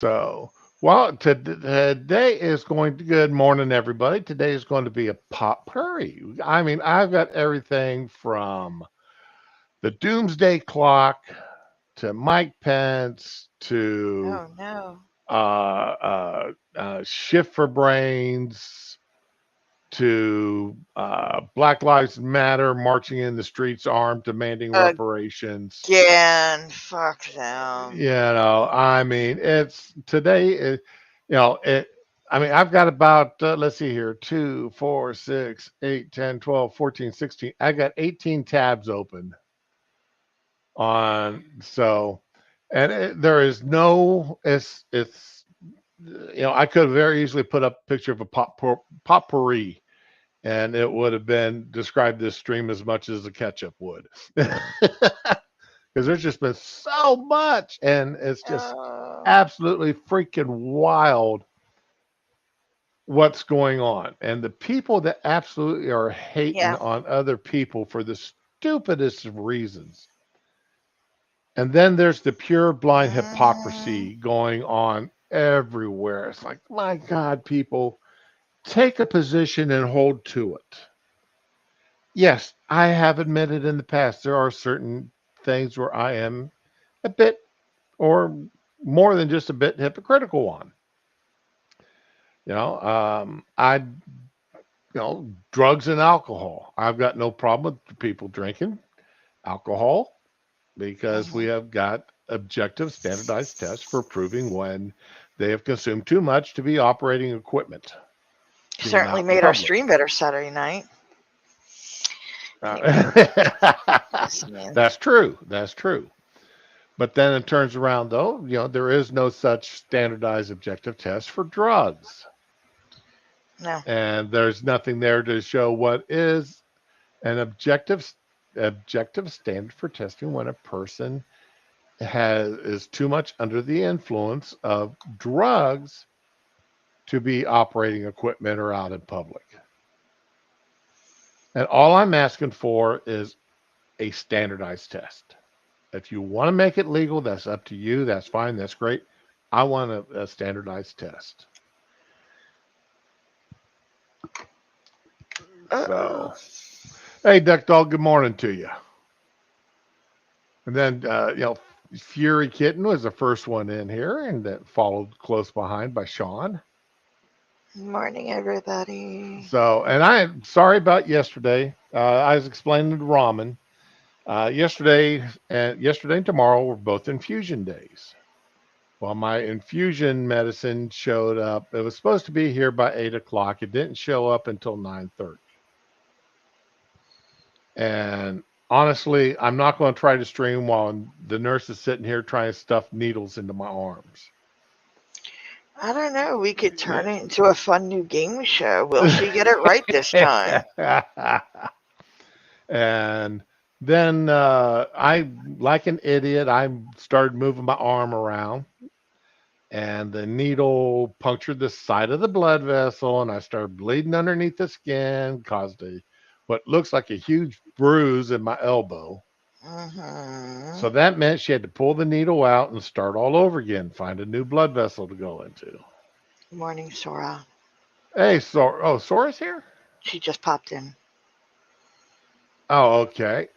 So, well, today is going to, good morning, everybody. Today is going to be a potpourri. I mean, I've got everything from the doomsday clock to Mike Pence to Oh no. Shift for Brains to Black Lives Matter marching in the streets armed, demanding reparations. Again, fuck them. I mean, it's today. You know, it. I mean, I've got about let's see here, 2, 4, 6, 8, 10, 12, 14, 16. I got 18 tabs open on and there is no. It's I could have very easily put up a picture of a potpourri, and it would have been described this stream as much as the ketchup would. Because there's just been so much, and it's just Uh, absolutely freaking wild what's going on. And the people that absolutely are hating yeah. on other people for the stupidest of reasons. And then there's the pure blind Mm, hypocrisy going on everywhere. It's like, my God, people, take a position and hold to it. Yes, I have admitted in the past there are certain things where I am a bit or more than just a bit hypocritical on. Drugs and alcohol. I've got no problem with people drinking alcohol because we mhm. have got objective standardized tests for proving when they have consumed too much to be operating equipment being Certainly out in made our public. stream better Saturday night. Anyway, Uh, yes, man. that's true. That's true. But then it turns around, though, there is no such standardized objective test for drugs. No. And there's nothing there to show what is an objective standard for testing when a person is too much under the influence of drugs to be operating equipment or out in public. And all I'm asking for is a standardized test. If you want to make it legal, that's up to you. That's fine. That's great. I want a standardized test. Uh-oh. So, hey, Duck Dog, good morning to you. And then, Fury Kitten was the first one in here, and that followed close behind by Sean. Morning, everybody. And I'm sorry about yesterday. I was explaining to Ramen. Yesterday and tomorrow were both infusion days. Well, my infusion medicine showed up. It was supposed to be here by 8 o'clock. It didn't show up until 9:30. And honestly, I'm not going to try to stream while the nurse is sitting here trying to stuff needles into my arms. I don't know. We could turn it into a fun new game show. Will she get it right this time? And then I, like an idiot, I started moving my arm around, and the needle punctured the side of the blood vessel, and I started bleeding underneath the skin, caused what looks like a huge bruise in my elbow. Mm-hmm. So that meant she had to pull the needle out and start all over again, find a new blood vessel to go into. Morning, Sora. Hey, Sora's here? She just popped in. Oh, okay.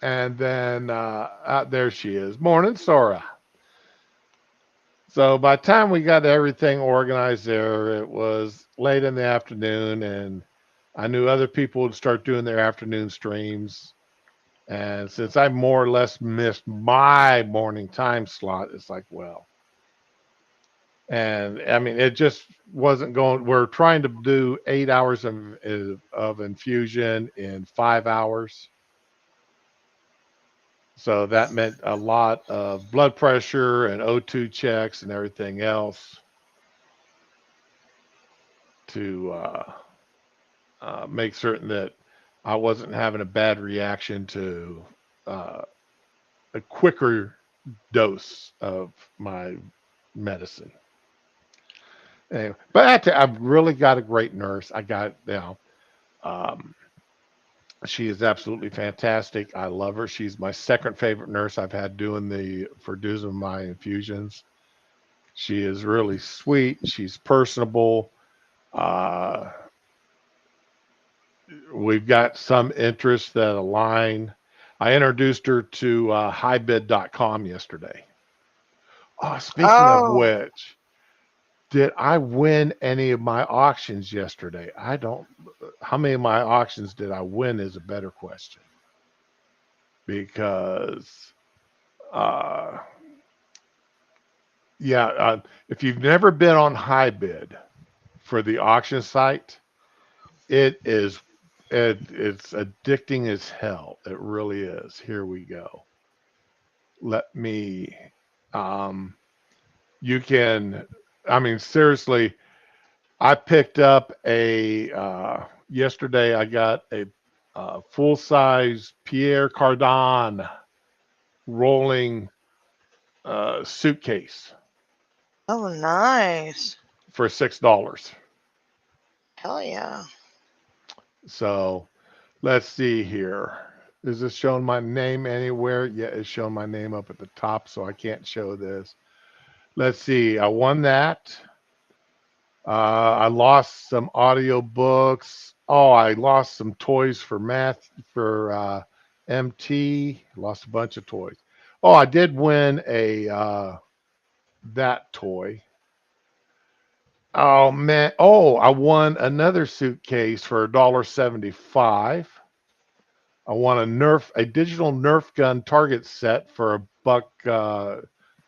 And then there she is. Morning, Sora. So by the time we got everything organized there, it was late in the afternoon, and I knew other people would start doing their afternoon streams. And since I more or less missed my morning time slot, it's like, well, and I mean, it just wasn't going. We're trying to do 8 hours of infusion in 5 hours. So that meant a lot of blood pressure and O2 checks and everything else to make certain that I wasn't having a bad reaction to uh, a quicker dose of my medicine. Anyway, but I've really got a great nurse. I got, um, she is absolutely fantastic. I love her. She's my second favorite nurse I've had doing my infusions. She is really sweet. She's personable. Uh, we've got some interests that align. I introduced her to highbid.com yesterday. Oh, speaking of Oh, which, did I win any of my auctions yesterday? I don't. How many of my auctions did I win is a better question because, uh, yeah, if you've never been on Highbid for the auction site, it is it's addicting as hell. It really is. Here we go. Let me. Um, you can. I mean, seriously, I picked up a yesterday. I got a full size Pierre Cardin rolling suitcase oh, nice. for $6. Hell yeah. So let's see here. Is this showing my name anywhere? Yeah, it's showing my name up at the top, so I can't show this. Let's see. I won that. I lost some audio books. Oh, I lost some toys for math for MT. Lost a bunch of toys. Oh, I did win a that toy. Oh man. Oh, I won another suitcase for $1.75. I won a digital Nerf gun target set for a buck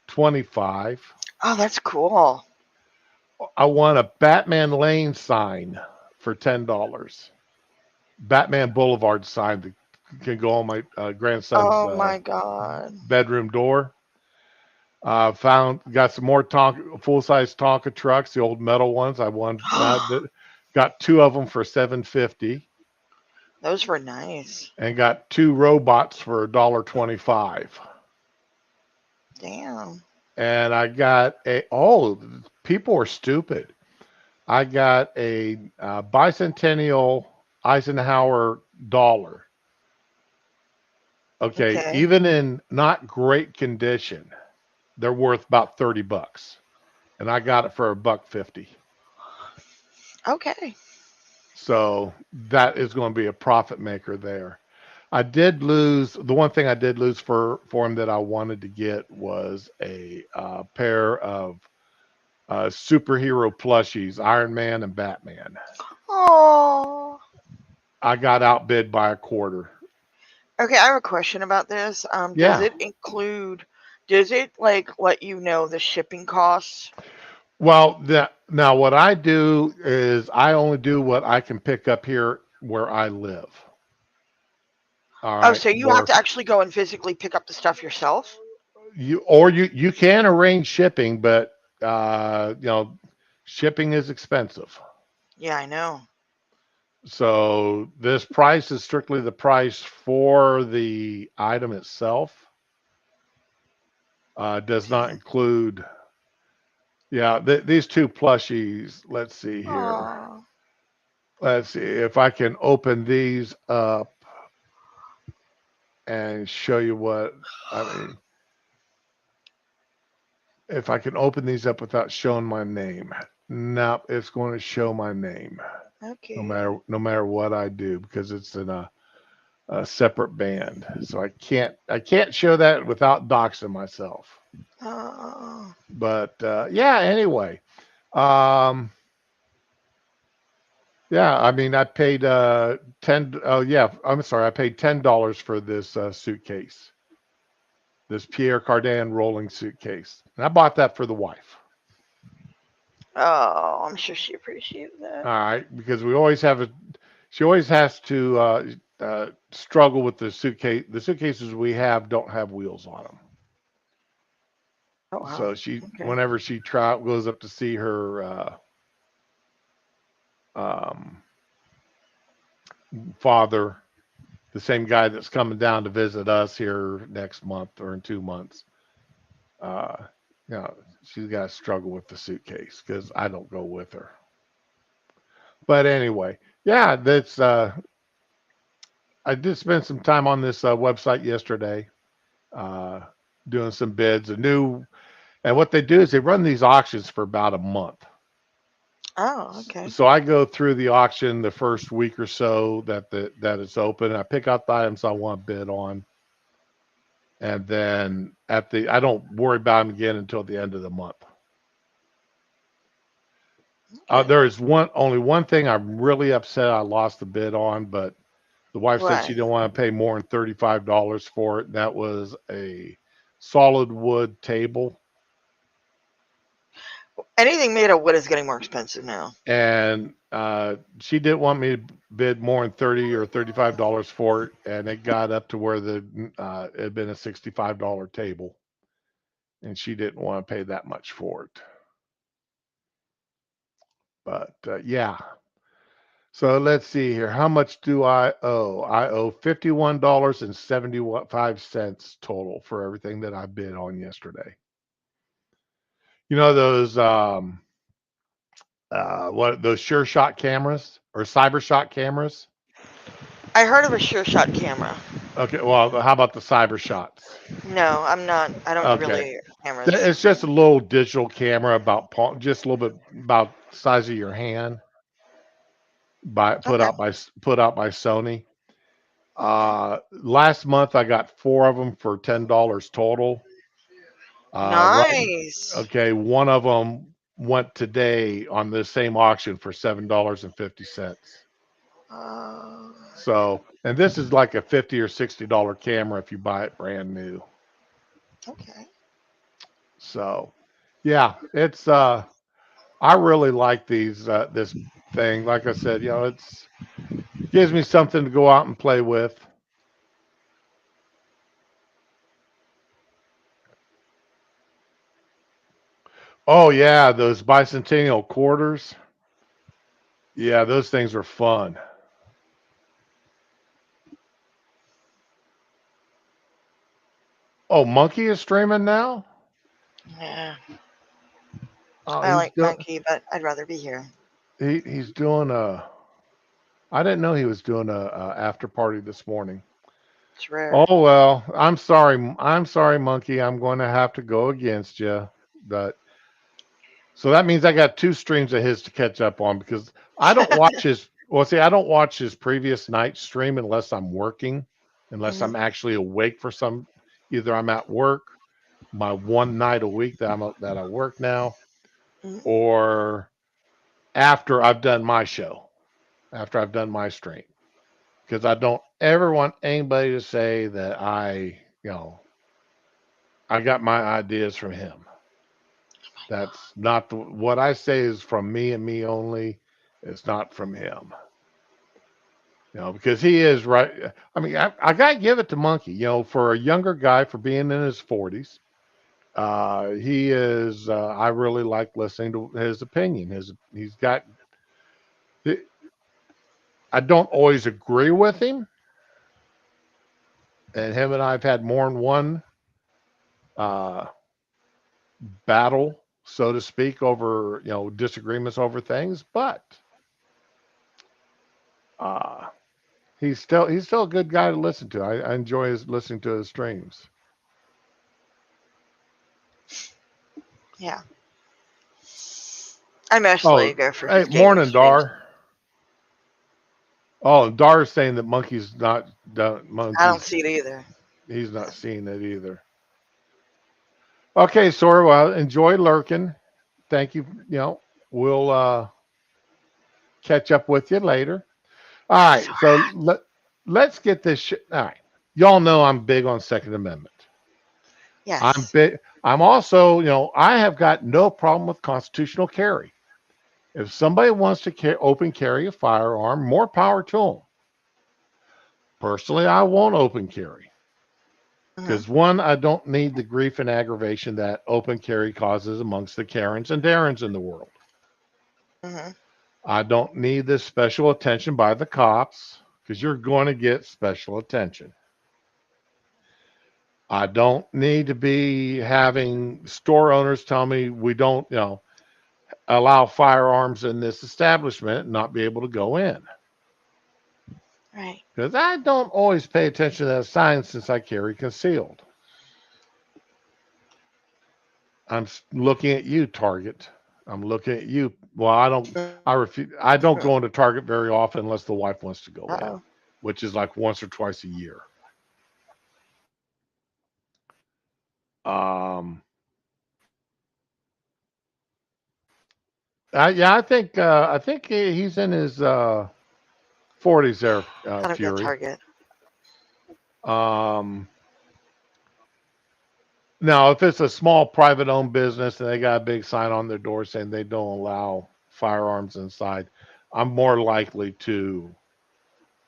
25. Oh, that's cool. I won a Batman Lane sign for $10. Batman Boulevard sign that can go on my grandson's Oh my God. bedroom door. Got some more full size Tonka trucks, the old metal ones. I won got two of them for 750, Those were nice. and got two robots for $1.25. Damn. And I got a people are stupid. I got a bicentennial Eisenhower dollar. Okay, Okay. even in not great condition, they're worth about $30, and I got it for a buck 50. Okay. So that is going to be a profit maker there. I did lose the one thing I did lose for him that I wanted to get was a pair of superhero plushies, Iron Man and Batman. Oh. I got outbid by a quarter. Okay, I have a question about this. Yeah. Does it like let you know the shipping costs? Well, now what I do is I only do what I can pick up here where I live. All Oh, right, so you have where to actually go and physically pick up the stuff yourself? you can arrange shipping, but shipping is expensive. Yeah, I know. So this price is strictly the price for the item itself. Does not Okay. include. Yeah, these two plushies. Let's see here. Oh. Let's see if I can open these up and show you what I mean. If I can open these up without showing my name, nope, it's going to show my name Okay. no matter what I do because it's in a separate band. So I can't show that without doxing myself. Oh. But yeah, anyway, um, yeah, I mean, I paid 10. Oh yeah, I'm sorry, I paid $10 for this suitcase, this Pierre Cardin rolling suitcase, and I bought that for the wife. Oh, I'm sure she appreciated that. All right, because we always have a. She always has to struggle with the suitcase. The suitcases we have don't have wheels on them. Oh wow. So Okay. whenever she goes up to see her um, father, the same guy that's coming down to visit us here next month or in 2 months, uh, you know, she's got to struggle with the suitcase because I don't go with her. But anyway, yeah, that's. I did spend some time on this website yesterday, uh, doing some bids. And what they do is they run these auctions for about a month. Oh, okay. So I go through the auction the first week or so that it's open. I pick out the items I want to bid on, and then I don't worry about them again until the end of the month. Okay. There is only one thing I'm really upset I lost the bid on, but the wife said she What? didn't want to pay more than $35 for it. And that was a solid wood table, Anything made of wood is getting more expensive now. and she didn't want me to bid more than $30 or $35 for it, and it got up to where it had been a $65 table, and she didn't want to pay that much for it. But yeah, so let's see here. How much do I owe? I owe $51.75 total for everything that I bid on yesterday. You know those what those Sure Shot cameras or Cyber Shot cameras? I heard of a sure shot camera. Okay, well, how about the Cyber Shots? No, I'm not. I don't Okay, really cameras. it's just a little digital camera about just a little bit about the size of your hand, by Okay. put out by Sony. Last month I got four of them for $10 total. Right. Nice. Okay, one of them went today on the same auction for $7.50. Uh, So, and this is like a $50 or $60 camera if you buy it brand new. okay. So, yeah, it's I really like this thing. Like I said, it's gives me something to go out and play with. Oh yeah, those bicentennial quarters. Yeah, those things are fun. Oh, Monkey is streaming now. Yeah. Oh, I like Monkey, but I'd rather be here. he's doing a. I didn't know he was doing a after party this morning. It's rare. Oh well, I'm sorry. I'm sorry, Monkey. I'm going to have to go against you. But so that means I got two streams of his to catch up on because I don't watch his. Well, see, I don't watch his previous night stream unless I'm working, unless Hmm. I'm actually awake for some. Either I'm at work, my one night a week that I work now, Hmm. or after I've done my show, after I've done my stream, because I don't ever want anybody to say that I got my ideas from him. That's not what I say is from me and me only. It's not from him. Because he is right. I mean, I got to give it to Monkey, for a younger guy, for being in his 40s. He is, I really like listening to his opinion. He's got, I don't always agree with him. And him and I've had more than one uh, battle, so to speak, over, disagreements over things. But uh, he's still a good guy to listen to. I enjoy listening to his streams. Yeah. I mostly Oh, go for hey, his gaming morning, streams. Dar. Oh, Dar's saying that I don't monkeys. see it either. He's not seeing it either. Okay, Sora. Well, enjoy lurking. Thank you. We'll catch up with you later. All right. So, So let's get this shit. All right. Y'all know I'm big on Second Amendment. I'm yes. big. I'm also, I have got no problem with constitutional carry. If somebody wants to open carry a firearm, more power to them. Personally, I won't open carry Hmm. because one, I don't need the grief and aggravation that open carry causes amongst the Karens and Darrens in the world. Hmm. I don't need this special attention by the cops because you're going to get special attention. I don't need to be having store owners tell me we don't, allow firearms in this establishment and not be able to go in. Right. Because I don't always pay attention to that sign since I carry concealed. looking at you, Target. I'm looking at you. Well, I don't. I refuse. I don't go into Target very often unless the wife wants to go in, Uh-oh. which is like once or twice a year. Um, yeah, I think he's in his 40s there, I don't go Fury. Target. Um, Now, if it's a small private owned business and they got a big sign on their door saying they don't allow firearms inside, I'm more likely to,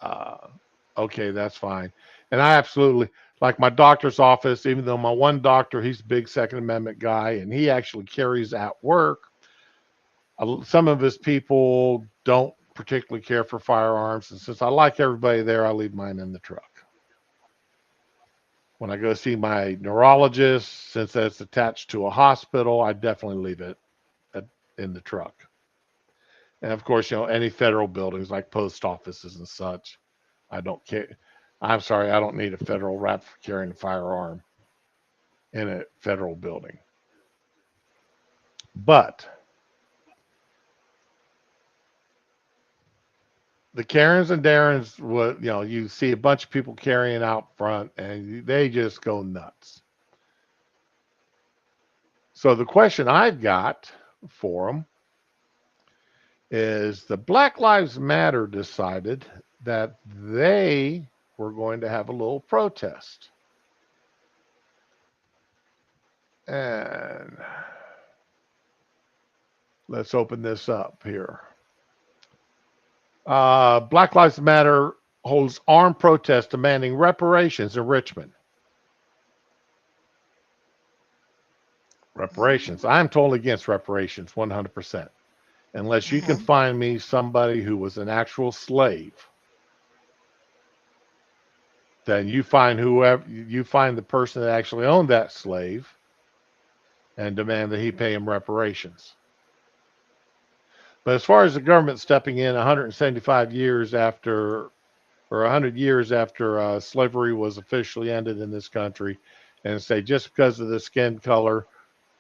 uh, okay, that's fine. And I absolutely, like my doctor's office, even though my one doctor, he's a big Second Amendment guy and he actually carries at work. Some of his people don't particularly care for firearms. And since I like everybody there, I leave mine in the truck. When I go see my neurologist, since that's attached to a hospital, I definitely leave it at, in the truck. And of course, any federal buildings like post offices and such, I don't care. I'm sorry, I don't need a federal rep for carrying a firearm in a federal building. But the Karens and Darrens, you see a bunch of people carrying out front, and they just go nuts. So the question I've got for them is the Black Lives Matter decided that they were going to have a little protest. And let's open this up here. Black Lives Matter holds armed protest demanding reparations in Richmond. Reparations. I'm totally against reparations, 100%. Unless you can Mm-hmm. find me somebody who was an actual slave, then you find the person that actually owned that slave and demand that he pay him reparations. But as far as the government stepping in 175 years after, or 100 years after slavery was officially ended in this country, and say just because of the skin color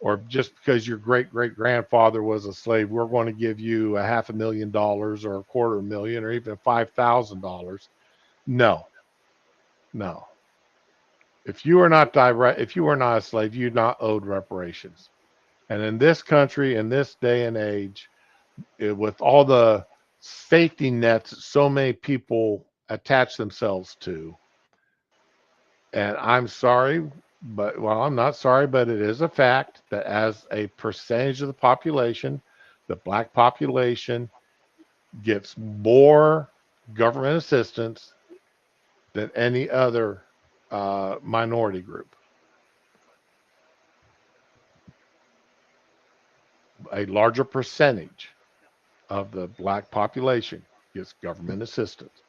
or just because your great great grandfather was a slave, we're going to give you a $500,000 or a quarter million or even $5,000. No, no. If you were not a slave, you're not owed reparations. And in this country, in this day and age, with all the safety nets so many people attach themselves to. And I'm sorry, but well, I'm not sorry, but it is a fact that as a percentage of the population, the black population gets more government assistance than any other minority group. A larger percentage of the black population gets government assistance.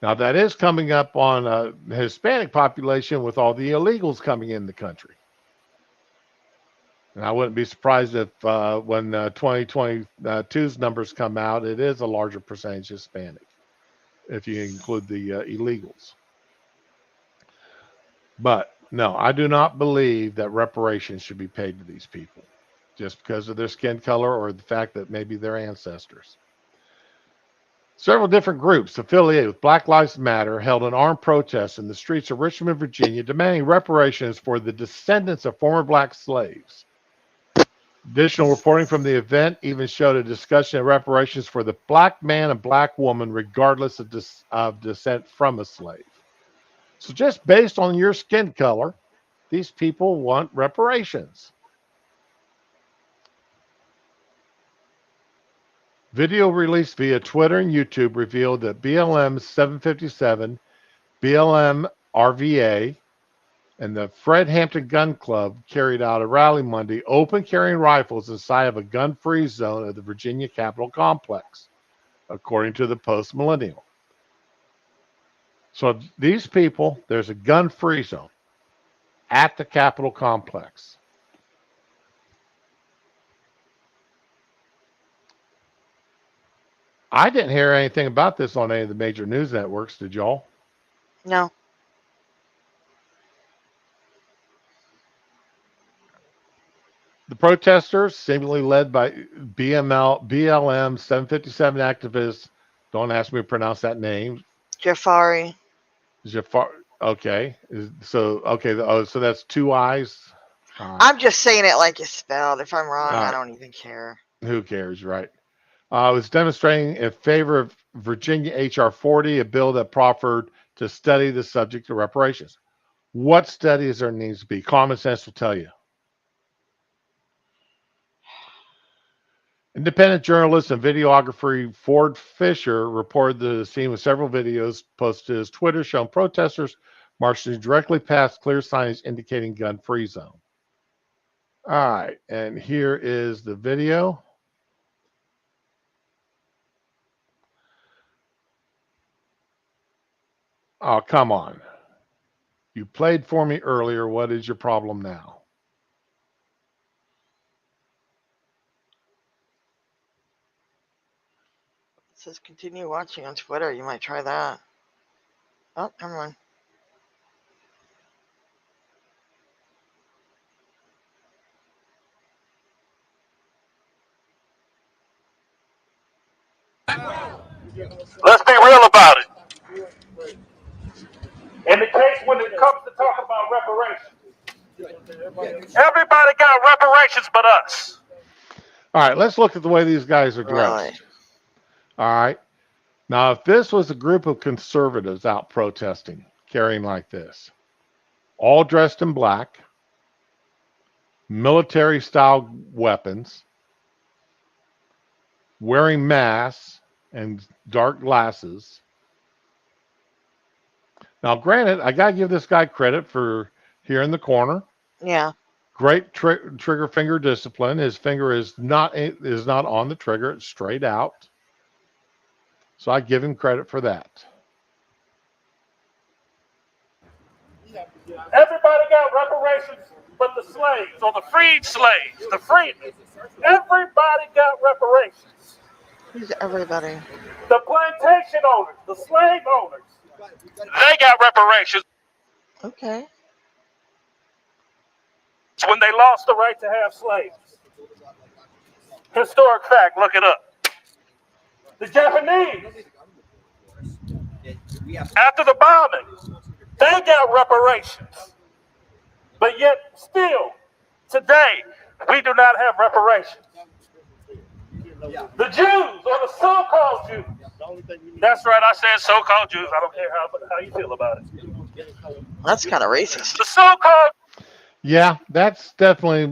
Now that is coming up on the Hispanic population with all the illegals coming in the country. And I wouldn't be surprised if when 2022's numbers come out, it is a larger percentage Hispanic, if you include the illegals. But no, I do not believe that reparations should be paid to these people just because of their skin color or the fact that maybe they're ancestors. Several different groups affiliated with Black Lives Matter held an armed protest in the streets of Richmond, Virginia, demanding reparations for the descendants of former black slaves. Additional reporting from the event even showed a discussion of reparations for the black man and black woman, regardless of descent from a slave. So, just based on your skin color, these people want reparations. Video released via Twitter and YouTube revealed that BLM 757, BLM RVA, and the Fred Hampton Gun Club carried out a rally Monday, open carrying rifles inside of a gun free zone of the Virginia Capitol complex, according to the Post Millennial. So these people, there's a gun free zone at the Capitol complex. I didn't hear anything about this on any of the major news networks, did y'all? No. The protesters, seemingly led by BLM 757 activists, don't ask me to pronounce that name. Jafari. Jafar. Okay. So that's two eyes. All right. I'm just saying it like it's spelled. If I'm wrong, All I right. don't even care. Who cares, right? Was demonstrating in favor of Virginia H.R. 40, a bill that proffered to study the subject of reparations. What studies there needs to be? Common sense will tell you. Independent journalist and videographer Ford Fisher reported the scene with several videos posted to his Twitter showing protesters marching directly past clear signs indicating gun-free zone. All right, and here is the video. Oh, come on. You played for me earlier. What is your problem now? It says continue watching on Twitter. You might try that. Oh, never mind. Let's be real about it. In the case when it comes to talk about reparations, everybody got reparations but us. All right, let's look at the way these guys are Really? dressed. All right. Now, if this was a group of conservatives out protesting, carrying like this, all dressed in black, military style weapons, wearing masks and dark glasses. Now, granted, I got to give this guy credit for here in the corner. Yeah. Great trigger finger discipline. His finger is not on the trigger; it's straight out. So I give him credit for that. Everybody got reparations but the slaves or the freed slaves, the freedmen. Everybody got reparations. Who's everybody? The plantation owners, the slave owners, they got reparations Okay. when they lost the right to have slaves. Historic fact, look it up. The Japanese, after the bombing, they got reparations. But yet, still, today, we do not have reparations. The Jews, or the so-called Jews. That's right, I said so-called Jews. I don't care how you feel about it. That's kind of racist. The so-called Yeah, that's definitely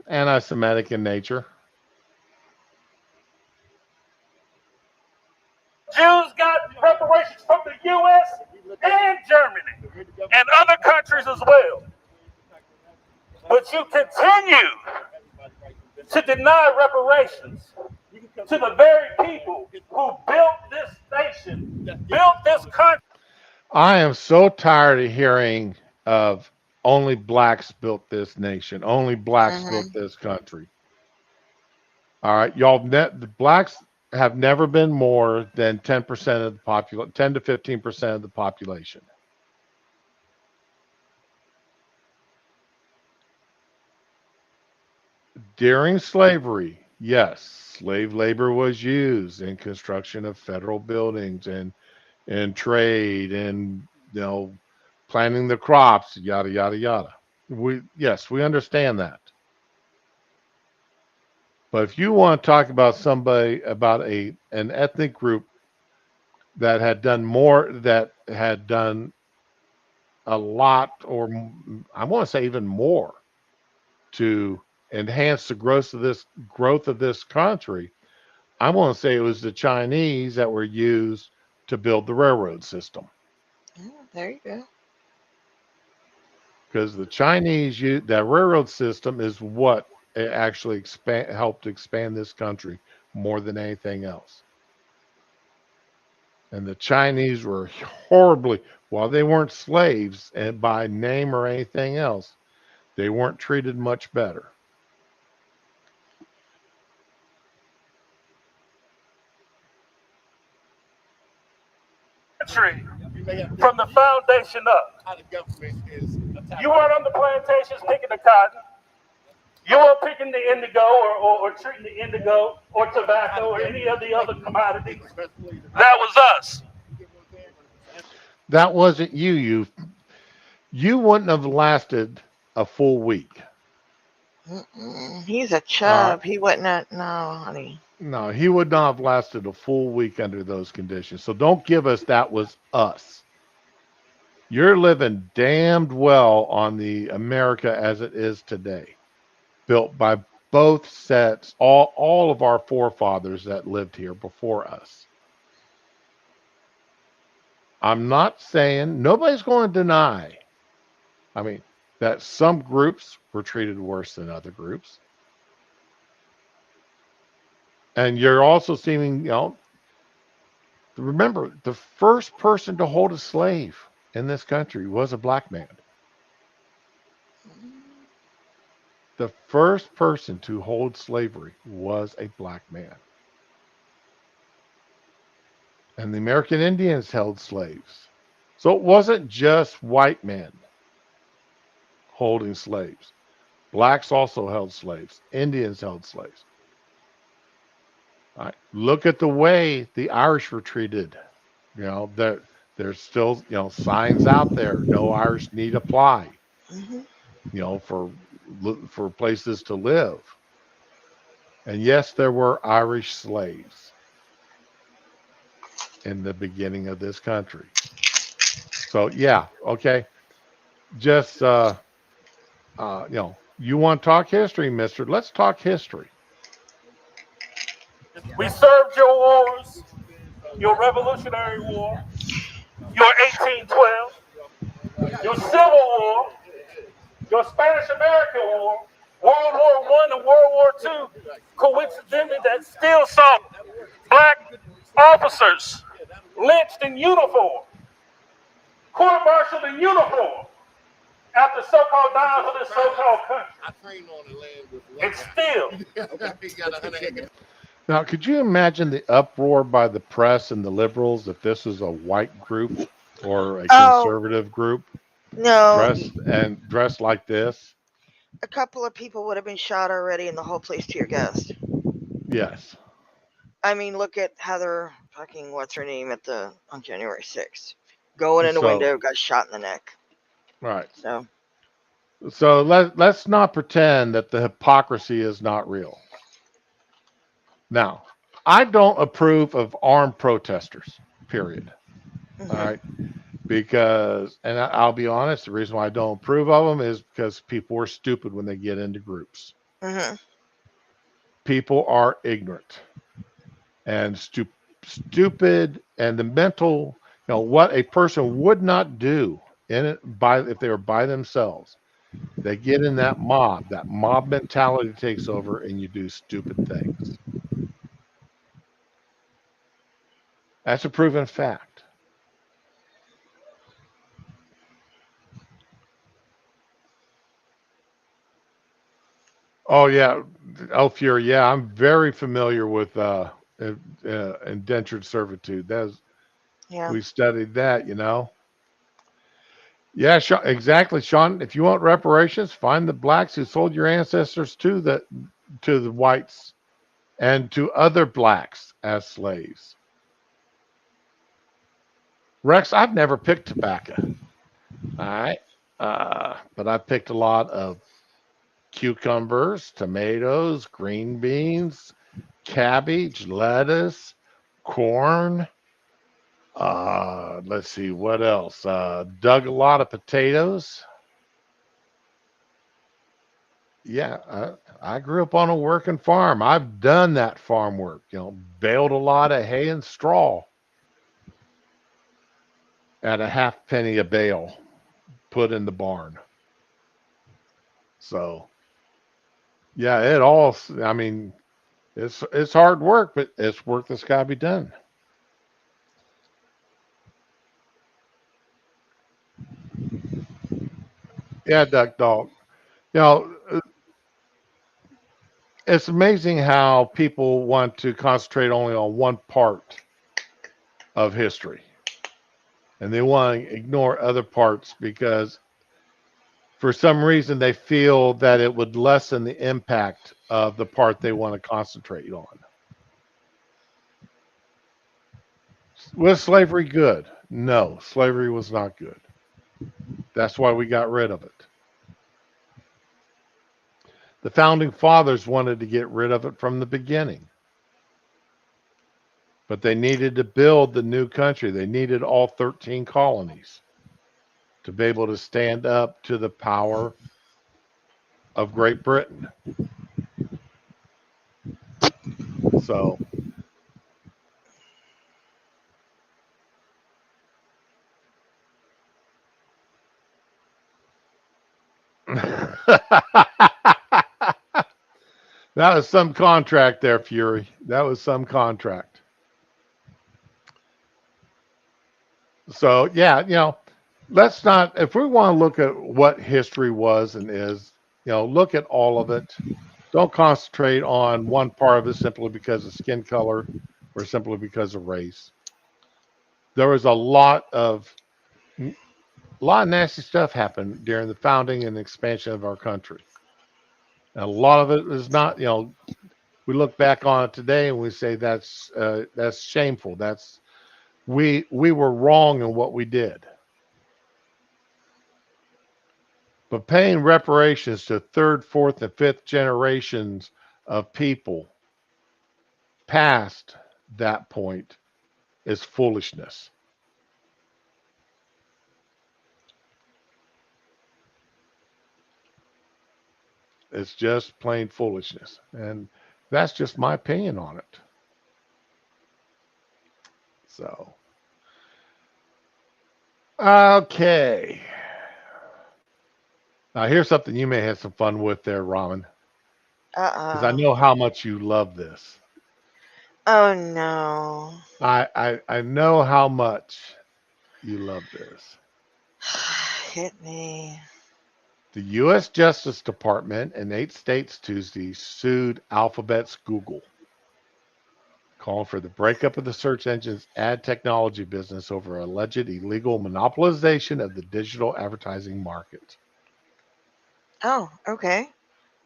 anti-Semitic in nature. Jews got reparations from the U.S. and Germany and other countries as well. But you continue to deny reparations to the very people who built this nation, built this country. I am so tired of hearing of only blacks built this nation, only blacks built Hmm. this country. All right, the blacks have never been more than 10% of the 10 to 15% of the population. During slavery, yes, slave labor was used in construction of federal buildings and trade and planting the crops, yada yada yada. We understand that. But if you want to talk about somebody about an ethnic group that had done more, that had done a lot, or I want to say even more to enhance the growth of this country, I want to say it was the Chinese that were used to build the railroad system. Oh, there you go. Because the Chinese that railroad system is what actually helped expand this country more than anything else. And the Chinese were horribly, while they weren't slaves and by name or anything else, they weren't treated much better. Country from the foundation up. You weren't on the plantations picking the cotton. You weren't picking the indigo or treating the indigo or tobacco or any of the other commodities. That was us. That wasn't you. You wouldn't have lasted a full week. He's a All right. chub. He wouldn't have, no, honey. No, he would not have lasted a full week under those conditions. So don't give us that was us. You're living damned well on the America as it is today, built by both sets, all of our forefathers that lived here before us. I'm not saying nobody's going to deny. I mean, that some groups were treated worse than other groups. And you're also seeing, remember the first person to hold a slave in this country was a black man. The first person to hold slavery was a black man. And the American Indians held slaves. So it wasn't just white men holding slaves. Blacks also held slaves. Indians held slaves. All right. Look at the way the Irish were treated. There's still, signs out there. No Irish need apply, Hmm. for places to live. And yes, there were Irish slaves in the beginning of this country. So yeah, okay. Just you want to talk history, mister? Let's talk history. We served your wars, your Revolutionary War, your 1812, your Civil War, your Spanish American War, World War One and World War Two. Coincidentally, that still saw black officers lynched in uniform, court-martialed in uniform, after so-called dying for this so-called country. And still, Now, could you imagine the uproar by the press and the liberals if this was a white group or a Oh, conservative group no. dressed like this? A couple of people would have been shot already and the whole place tear gassed. Yes. I mean, look at Heather fucking what's her name on January 6th. Going in the So, window, got shot in the neck. right. So So let's not pretend that the hypocrisy is not real. Now, I don't approve of armed protesters, period. All hmm right. Because, and I'll be honest, the reason why I don't approve of them is because people are stupid when they get into groups. hmm People are ignorant and stupid, and the mental, what a person would not do in it if they were by themselves. They get in that mob mentality takes over, and you do stupid things. That's a proven fact. Oh yeah, oh Fury. Yeah, I'm very familiar with indentured servitude. yeah. We studied that. Yeah, exactly, Sean. If you want reparations, find the blacks who sold your ancestors to the whites and to other blacks as slaves. Rex, I've never picked tobacco. All right, but I picked a lot of cucumbers, tomatoes, green beans, cabbage, lettuce, corn. Let's see what else. Dug a lot of potatoes. Yeah, I grew up on a working farm. I've done that farm work. Baled a lot of hay and straw at a half penny a bale, put in the barn. So yeah, it all. I mean, it's hard work, but it's work that's got to be done. Yeah, duck dog. You know, it's amazing how people want to concentrate only on one part of history and they want to ignore other parts because For some reason, they feel that it would lessen the impact of the part they want to concentrate on. Was slavery good? No, slavery was not good. That's why we got rid of it. The founding fathers wanted to get rid of it from the beginning, but they needed to build the new country. They needed all 13 colonies to be able to stand up to the power of Great Britain. So, that was some contract there, Fury. That was some contract. So, yeah, let's not, if we want to look at what history was and is, look at all of it. Don't concentrate on one part of it simply because of skin color or simply because of race. There was a lot of nasty stuff happened during the founding and expansion of our country. And a lot of it is not, we look back on it today and we say that's shameful. That's we were wrong in what we did. But paying reparations to third, fourth, and fifth generations of people past that point is foolishness. It's just plain foolishness. And that's just my opinion on it. So, okay. Now, here's something you may have some fun with there, Ramen, because I Uh-oh. know how much you love this. Oh no. I know how much you love this. Hit me. The U.S. Justice Department in 8 states Tuesday sued Alphabet's Google, calling for the breakup of the search engine's ad technology business over alleged illegal monopolization of the digital advertising market. Oh, okay.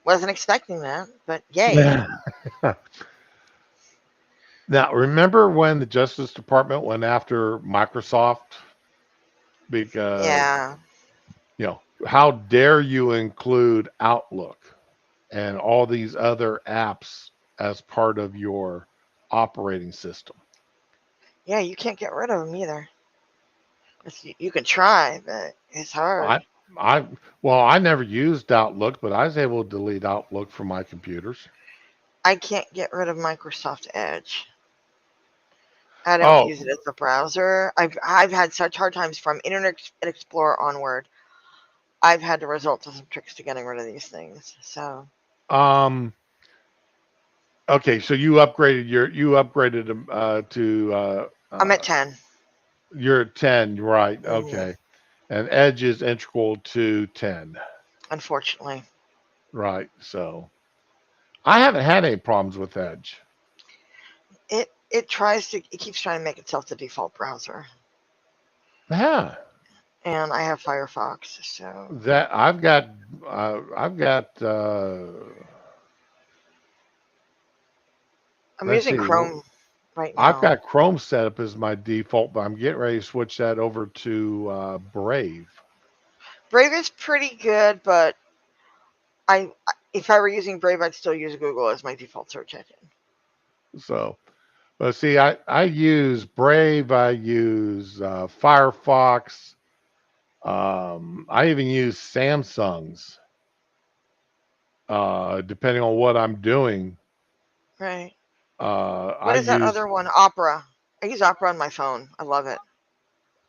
Wasn't expecting that, but yay. Yeah. Now, remember when the Justice Department went after Microsoft because, Yeah. how dare you include Outlook and all these other apps as part of your operating system? Yeah, you can't get rid of them either. You can try, but it's hard. I, I, well, I never used Outlook, but I was able to delete Outlook from my computers. I can't get rid of Microsoft Edge. I don't Oh, use it as a browser. I've had such hard times from Internet Explorer onward. I've had to resort to some tricks to getting rid of these things. So um, okay. So you upgraded to I'm at 10. you're at 10, right? Hmm. Okay, and Edge is integral to 10, Unfortunately, right? So I haven't had any problems with Edge. it keeps trying to make itself the default browser, Yeah, and I have Firefox, so that I've got I'm let's using see. Chrome right I've now. got Chrome set up as my default, but I'm getting ready to switch that over to Brave. Brave is pretty good, but if I were using Brave, I'd still use Google as my default search engine. So, but see, I use Brave. I use Firefox. I even use Samsung's, depending on what I'm doing. Right. I What is that use other one? Opera. I use Opera on my phone. I love it.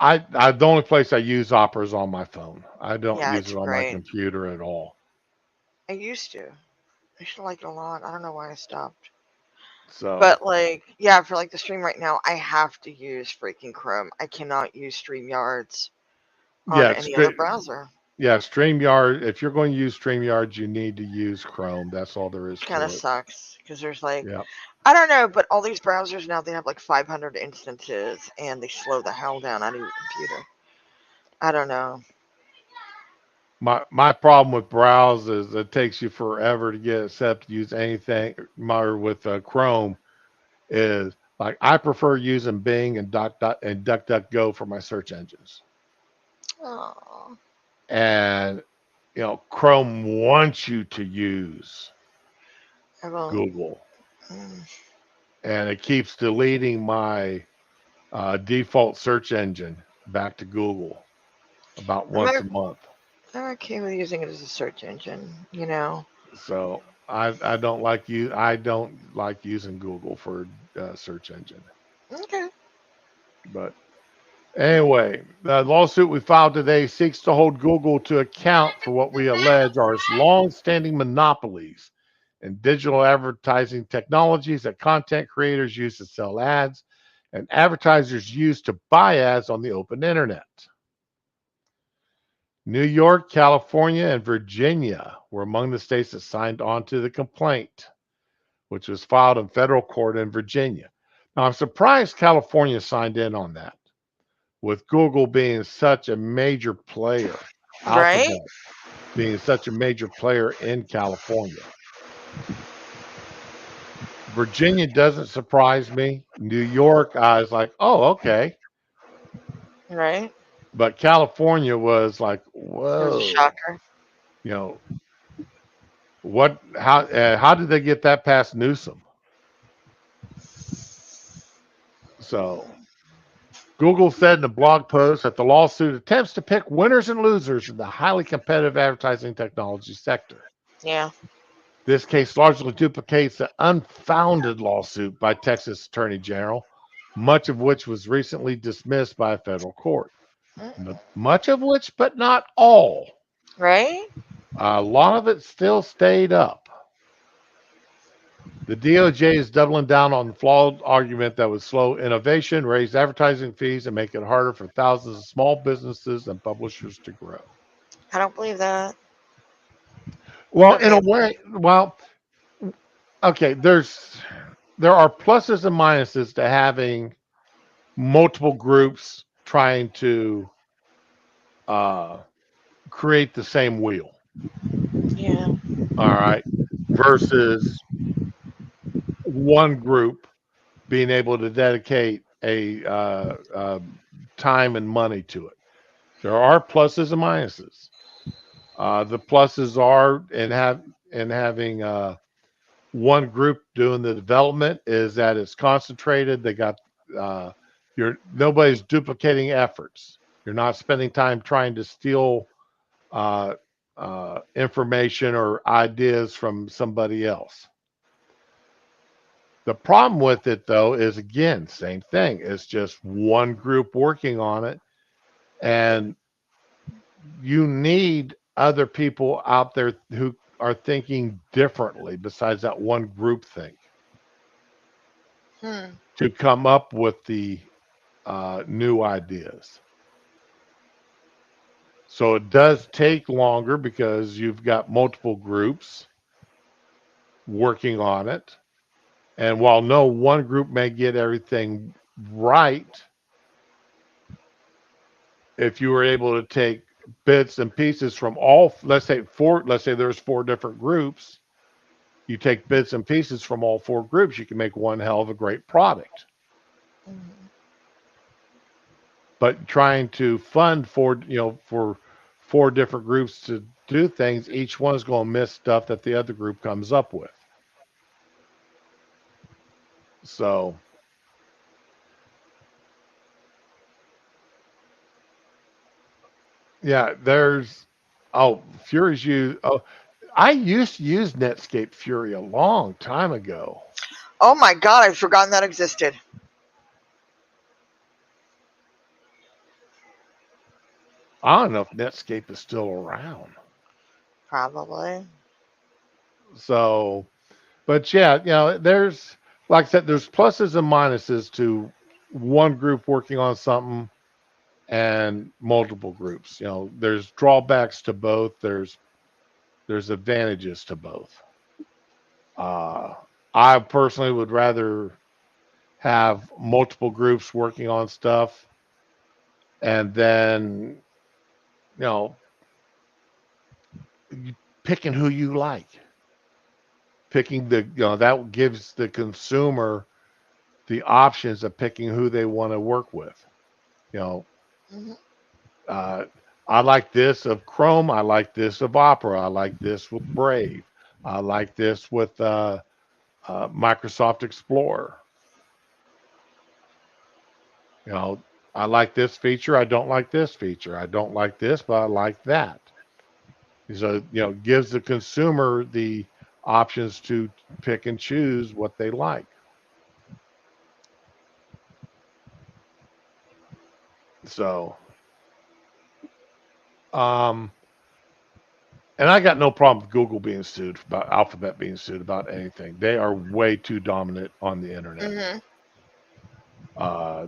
I the only place I use Opera is on my phone. I don't Yeah, use it's it on my great. computer at all. I used to. I used to like it a lot. I don't know why I stopped. So But like, yeah, for like the stream right now, I have to use freaking Chrome. I cannot use StreamYards on yeah, it's any other straight. browser. Yeah, StreamYard. If you're going to use StreamYard, you need to use Chrome. That's all there is Which kind of to it. sucks because there's like, Yeah. I don't know, but all these browsers now they have like 500 instances and they slow the hell down on your computer. I don't know. my problem with Browse is it takes you forever to get it set up to use anything. Or with Chrome is like I prefer using Bing and DuckDuckGo for my search engines, Oh, and Chrome wants you to use I will. Google, Mm, and it keeps deleting my default search engine back to Google about I'm, once o- a month. I'm okay with using it as a search engine. You know. So I don't like using Google for search engine. Okay. But anyway, the lawsuit we filed today seeks to hold Google to account for what we allege are its long-standing monopolies in digital advertising technologies that content creators use to sell ads and advertisers use to buy ads on the open internet. New York, California, and Virginia were among the states that signed on to the complaint, which was filed in federal court in Virginia. Now, I'm surprised California signed in on that, with Google being such a major player, Right. Alphabet being such a major player in California. Virginia doesn't surprise me. New York, I was like, oh, okay. Right. But California was like, It was a whoa, shocker. you know, how did they get that past Newsom? So Google said in a blog post that the lawsuit attempts to pick winners and losers in the highly competitive advertising technology sector. Yeah. This case largely duplicates the unfounded lawsuit by Texas Attorney General, much of which was recently dismissed by a federal court. Mm, Much of which, but not all. right. A lot of it still stayed up. The DOJ is doubling down on the flawed argument that would slow innovation, raise advertising fees, and make it harder for thousands of small businesses and publishers to grow. I don't believe that. Well, in Okay. a way, okay, there are pluses and minuses to having multiple groups trying to uh, create the same wheel. Yeah. All right, versus one group being able to dedicate a time and money to it. There are pluses and minuses. The pluses are in having one group doing the development is that it's concentrated. They got uh, nobody's duplicating efforts. You're not spending time trying to steal uh, information or ideas from somebody else. The problem with it, though, is again, same thing. It's just one group working on it, and you need other people out there who are thinking differently besides that one group think Hmm. to come up with the new ideas. So it does take longer because you've got multiple groups working on it. And while no one group may get everything right, if you were able to take bits and pieces from all, let's say there's four different groups, you take bits and pieces from all four groups, you can make one hell of a great product. Mm, But trying to fund for four different groups to do things, each one is going to miss stuff that the other group comes up with. So yeah, there's Fury's you. Oh, I used to use Netscape Fury a long time ago. oh my God! I've forgotten that existed. I don't know if Netscape is still around. Probably. So, but yeah, there's like I said, there's pluses and minuses to one group working on something and multiple groups. There's drawbacks to both. There's advantages to both. Uh, I personally would rather have multiple groups working on stuff and then you know picking who you like, picking that gives the consumer the options of picking who they want to work with. You know, Mm-hmm. uh, I like this of Chrome. I like this of Opera. I like this with Brave. I like this with Microsoft Explorer. You know, I like this feature. I don't like this feature. I don't like this, but I like that. So, gives the consumer the options to pick and choose what they like. So, um, and I got no problem with Google being sued about Alphabet being sued about anything. They are way too dominant on the internet. Mm-hmm.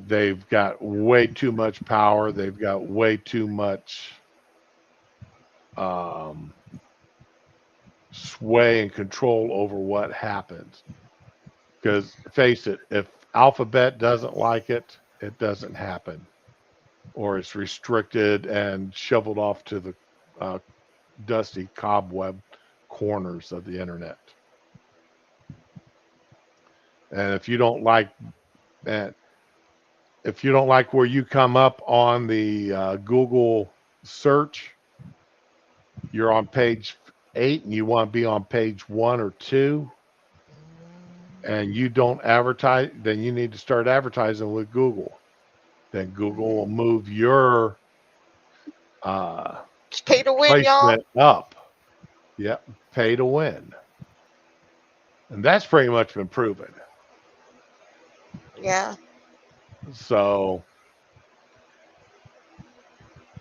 They've got way too much power. They've got way too much um, sway and control over what happens. Because face it, if Alphabet doesn't like it, it doesn't happen, or it's restricted and shoveled off to the uh, dusty cobweb corners of the internet. And and if you don't like where you come up on the Google search, you're on page 8 and you want to be on page 1 or 2, and you don't advertise, then you need to start advertising with Google. Then Google will move your uh, It's pay to win, y'all. placement up. Yep, pay to win. And that's pretty much been proven. Yeah. So,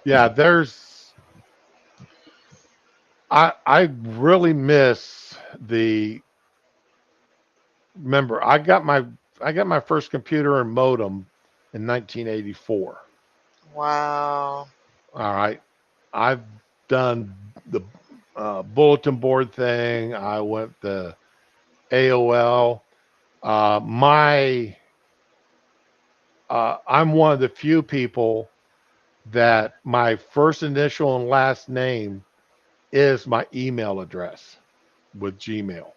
yeah, I really miss the remember I got my first computer and modem in 1984. Wow. All right. I've done the bulletin board thing. I went the AOL. My I'm one of the few people that my first initial and last name is my email address with Gmail.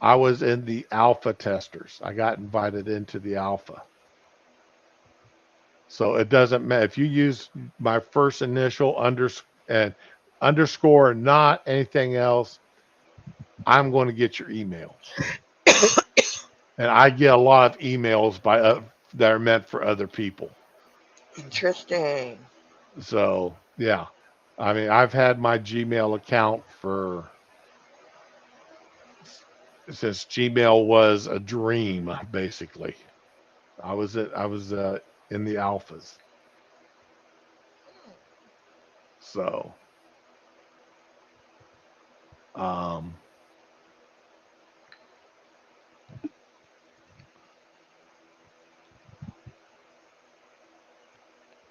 I was in the alpha testers. I got invited into the alpha. So it doesn't matter if you use my first initial and underscore, not anything else. I'm going to get your email, and I get a lot of emails that are meant for other people. Interesting. So yeah, I mean I've had my Gmail account for since Gmail was a dream, basically. I was in the alphas. So um,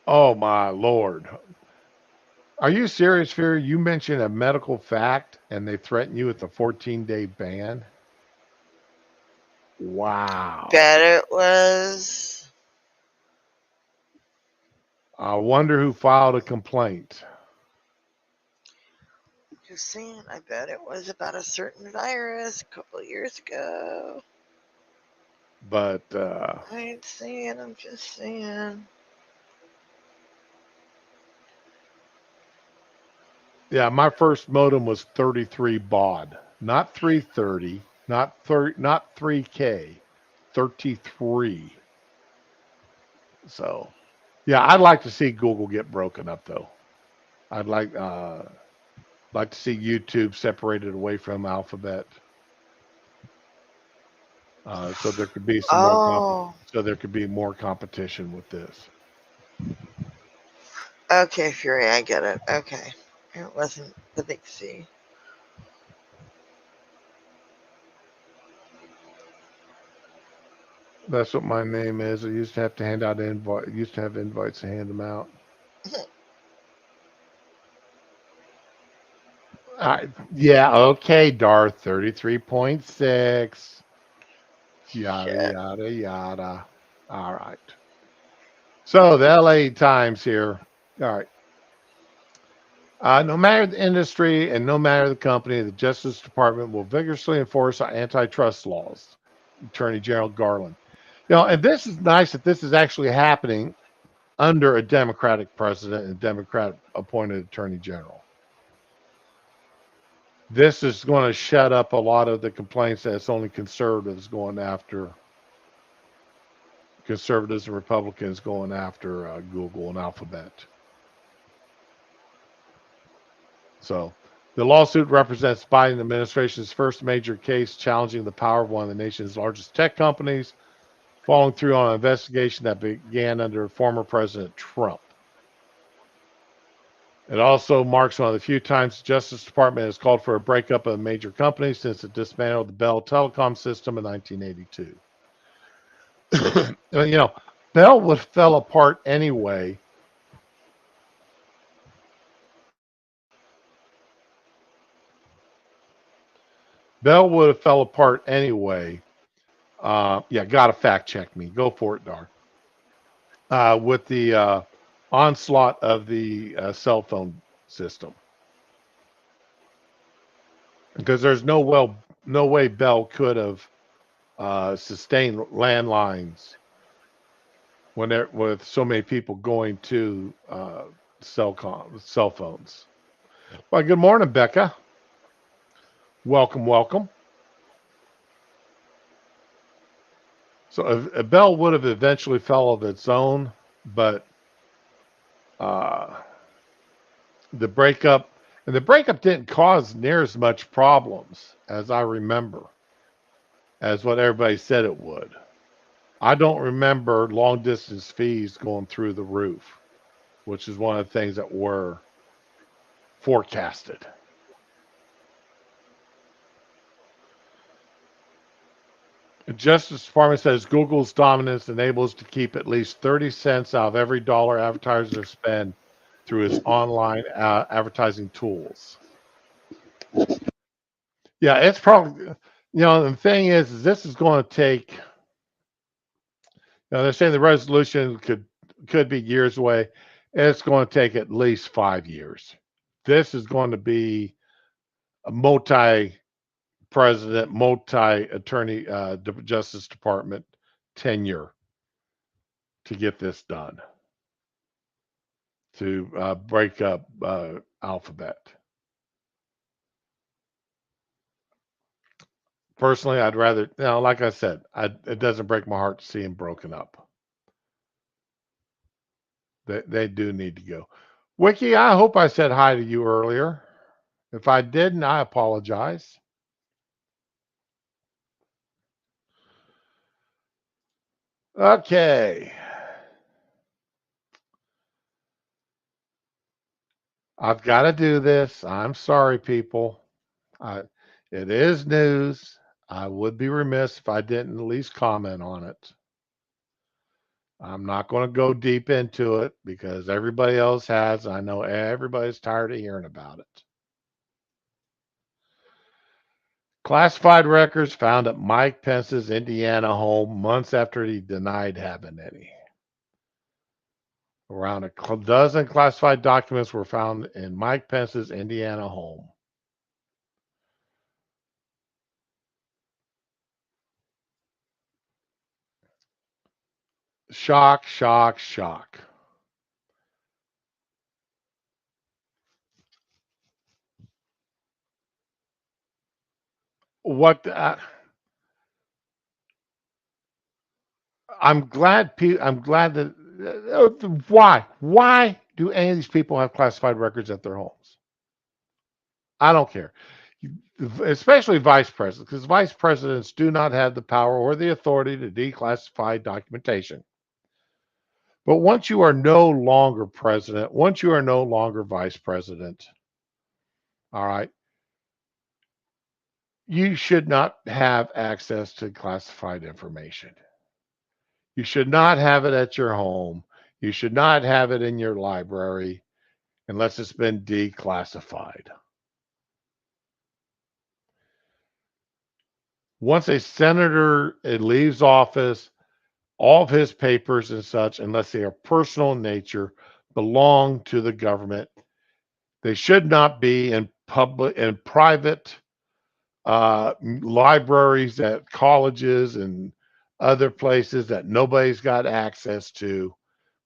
oh my lord. Are you serious, Fear? You mentioned a medical fact and they threaten you with a 14-day ban? Wow. Bet it was. I wonder who filed a complaint. Just saying, I bet it was about a certain virus a couple of years ago. But I ain't saying, I'm just saying. yeah, my first modem was 33 baud, not 330, not 3K, 33. So, yeah, I'd like to see Google get broken up though. I'd like to see YouTube separated away from Alphabet, so there could be Oh, so there could be more competition with this. okay, Fury, I get it. Okay. It wasn't the big C. That's what my name is. I used to have to hand out invite. Used to have invites to hand them out. Yeah, okay, Darth 33.6. Yada Shit. yada yada. All right. So the LA Times here. All right. No matter the industry and no matter the company, the Justice Department will vigorously enforce our antitrust laws. Attorney General Garland. And this is nice that this is actually happening under a Democratic president and Democrat appointed attorney general. This is going to shut up a lot of the complaints that it's only conservatives going after conservatives and Republicans going after Google and Alphabet. So the lawsuit represents Biden administration's first major case challenging the power of one of the nation's largest tech companies, following through on an investigation that began under former President Trump. It also marks one of the few times the Justice Department has called for a breakup of a major company since it dismantled the Bell Telecom system in 1982. Bell would fell apart anyway. Bell would have fell apart anyway. Gotta fact check me. Go for it, Dar. With the onslaught of the cell phone system, because there's no way Bell could have sustained landlines with so many people going to cell phones. Well, good morning, Becca. Welcome. So a Bell would have eventually fell of its own, but the breakup didn't cause near as much problems as I remember, as what everybody said it would. I don't remember long distance fees going through the roof, which is one of the things that were forecasted. The Justice Department says Google's dominance enables to keep at least 30 cents out of every dollar advertisers spend through its online advertising tools. Yeah, it's probably, the thing is this is going to take, they're saying the resolution could be years away. It's going to take at least 5 years. This is going to be a multi-president, multi-attorney, Justice Department tenure to get this done, to break up Alphabet. Personally, I'd rather, like I said, it doesn't break my heart to see them broken up. They do need to go. Wiki, I hope I said hi to you earlier. If I didn't, I apologize. Okay. I've got to do this. I'm sorry, people. It is news. I would be remiss if I didn't at least comment on it. I'm not going to go deep into it because everybody else has. I know everybody's tired of hearing about it. Classified records found at Mike Pence's Indiana home months after he denied having any. Around a dozen classified documents were found in Mike Pence's Indiana home. Shock. What I'm glad that why do any of these people have classified records at their homes? I don't care. Especially vice presidents, because vice presidents do not have the power or the authority to declassify documentation. But once you are no longer president, once you are no longer vice president, all right, you should not have access to classified information. You should not have it at your home. You should not have it in your library unless it's been declassified. Once a senator leaves office, all of his papers and such, unless they are personal in nature, belong to the government. They should not be in private libraries at colleges and other places that nobody's got access to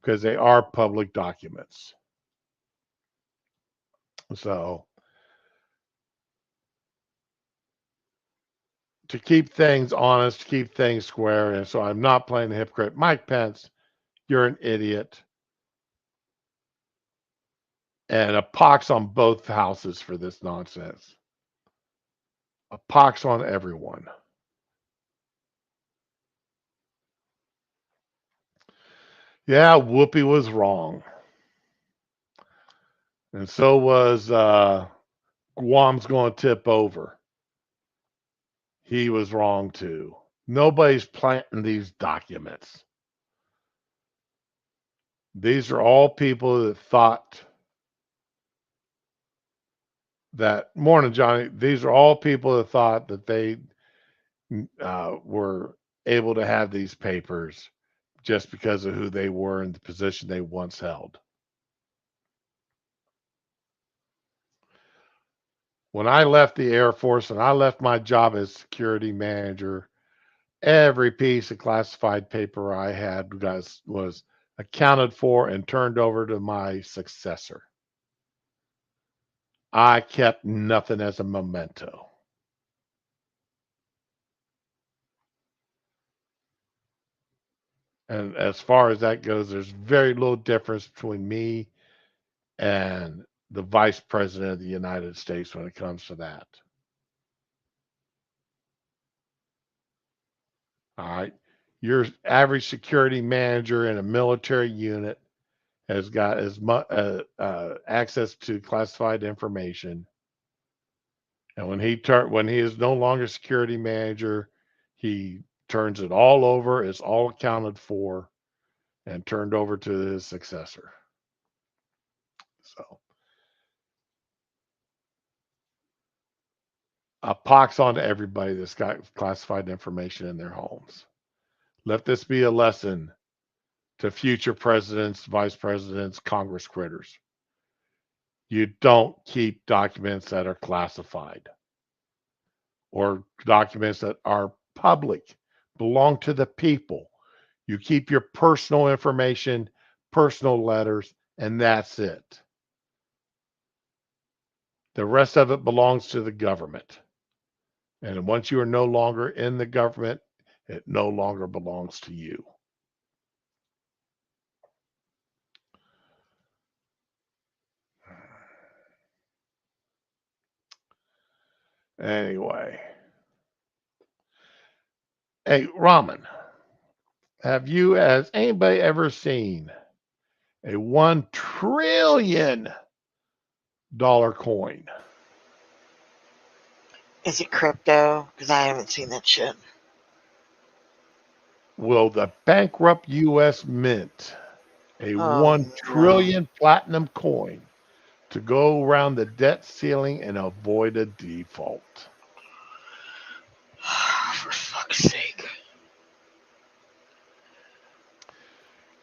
because they are public documents. So to keep things honest, to keep things square, and so I'm not playing the hypocrite. Mike Pence, you're an idiot. And a pox on both houses for this nonsense. A pox on everyone. Yeah, Whoopi was wrong. And so was Guam's going to tip over. He was wrong too. Nobody's planting these documents. These are all people that thought that, morning, Johnny, these are all people that thought that they were able to have these papers just because of who they were and the position they once held. When I left the Air Force and I left my job as security manager, every piece of classified paper I had was accounted for and turned over to my successor. I kept nothing as a memento. And as far as that goes, there's very little difference between me and the vice president of the United States when it comes to that. All right. Your average security manager in a military unit has got as much access to classified information. And when he is no longer security manager, he turns it all over. It's all accounted for and turned over to his successor. So a pox on to everybody that's got classified information in their homes. Let this be a lesson to future presidents, vice presidents, Congress critters. You don't keep documents that are classified or documents that are public, belong to the people. You keep your personal information, personal letters, and that's it. The rest of it belongs to the government. And once you are no longer in the government, it no longer belongs to you. Anyway. Hey, Ramen, has anybody ever seen a $1 trillion coin? Is it crypto? Because I haven't seen that shit. Will the bankrupt U.S. mint a Oh, 1 no. trillion platinum coin to go around the debt ceiling and avoid a default? For fuck's sake.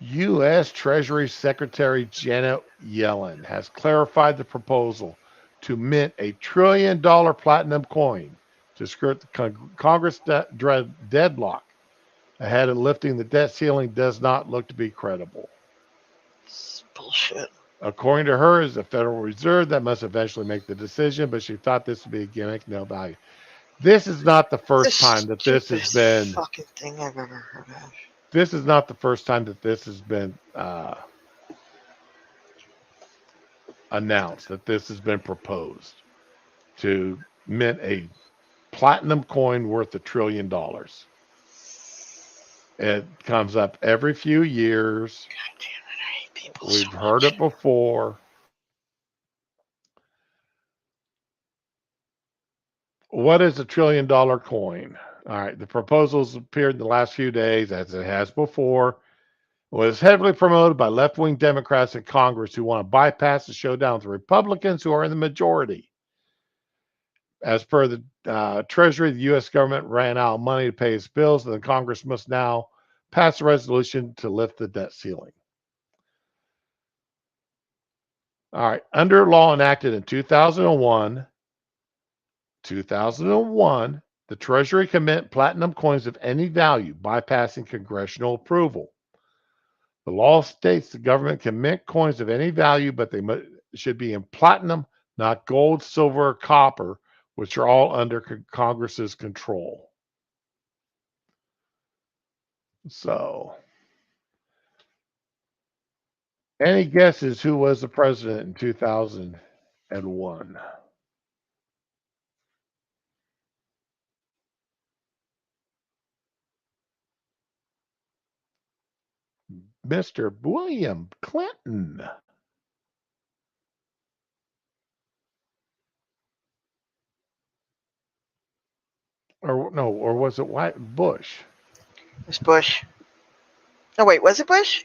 U.S. Treasury Secretary Janet Yellen has clarified the proposal to mint a $1 trillion platinum coin to skirt the Congress deadlock ahead of lifting the debt ceiling does not look to be credible. It's bullshit. According to her, it's the Federal Reserve that must eventually make the decision, but she thought this would be a gimmick, no value. This is not the first time that this has been fucking thing I've ever heard of. This is not the first time that this has been announced, that this has been proposed to mint a platinum coin worth $1 trillion. It comes up every few years. God damn it, I hate people We've so heard much. it before. What is a $1 trillion coin? All right, the proposals appeared in the last few days, as it has before. It was heavily promoted by left-wing Democrats in Congress who want to bypass the showdown with Republicans who are in the majority. As per the Treasury, the U.S. government ran out of money to pay its bills, and the Congress must now pass a resolution to lift the debt ceiling. All right. Under law enacted in 2001, the Treasury can mint platinum coins of any value, bypassing congressional approval. The law states the government can mint coins of any value, but they should be in platinum, not gold, silver, or copper, which are all under Congress's control. So, any guesses who was the president in 2001? Mr. William Clinton. Or no, or was it Bush? It was Bush. Oh wait, was it Bush?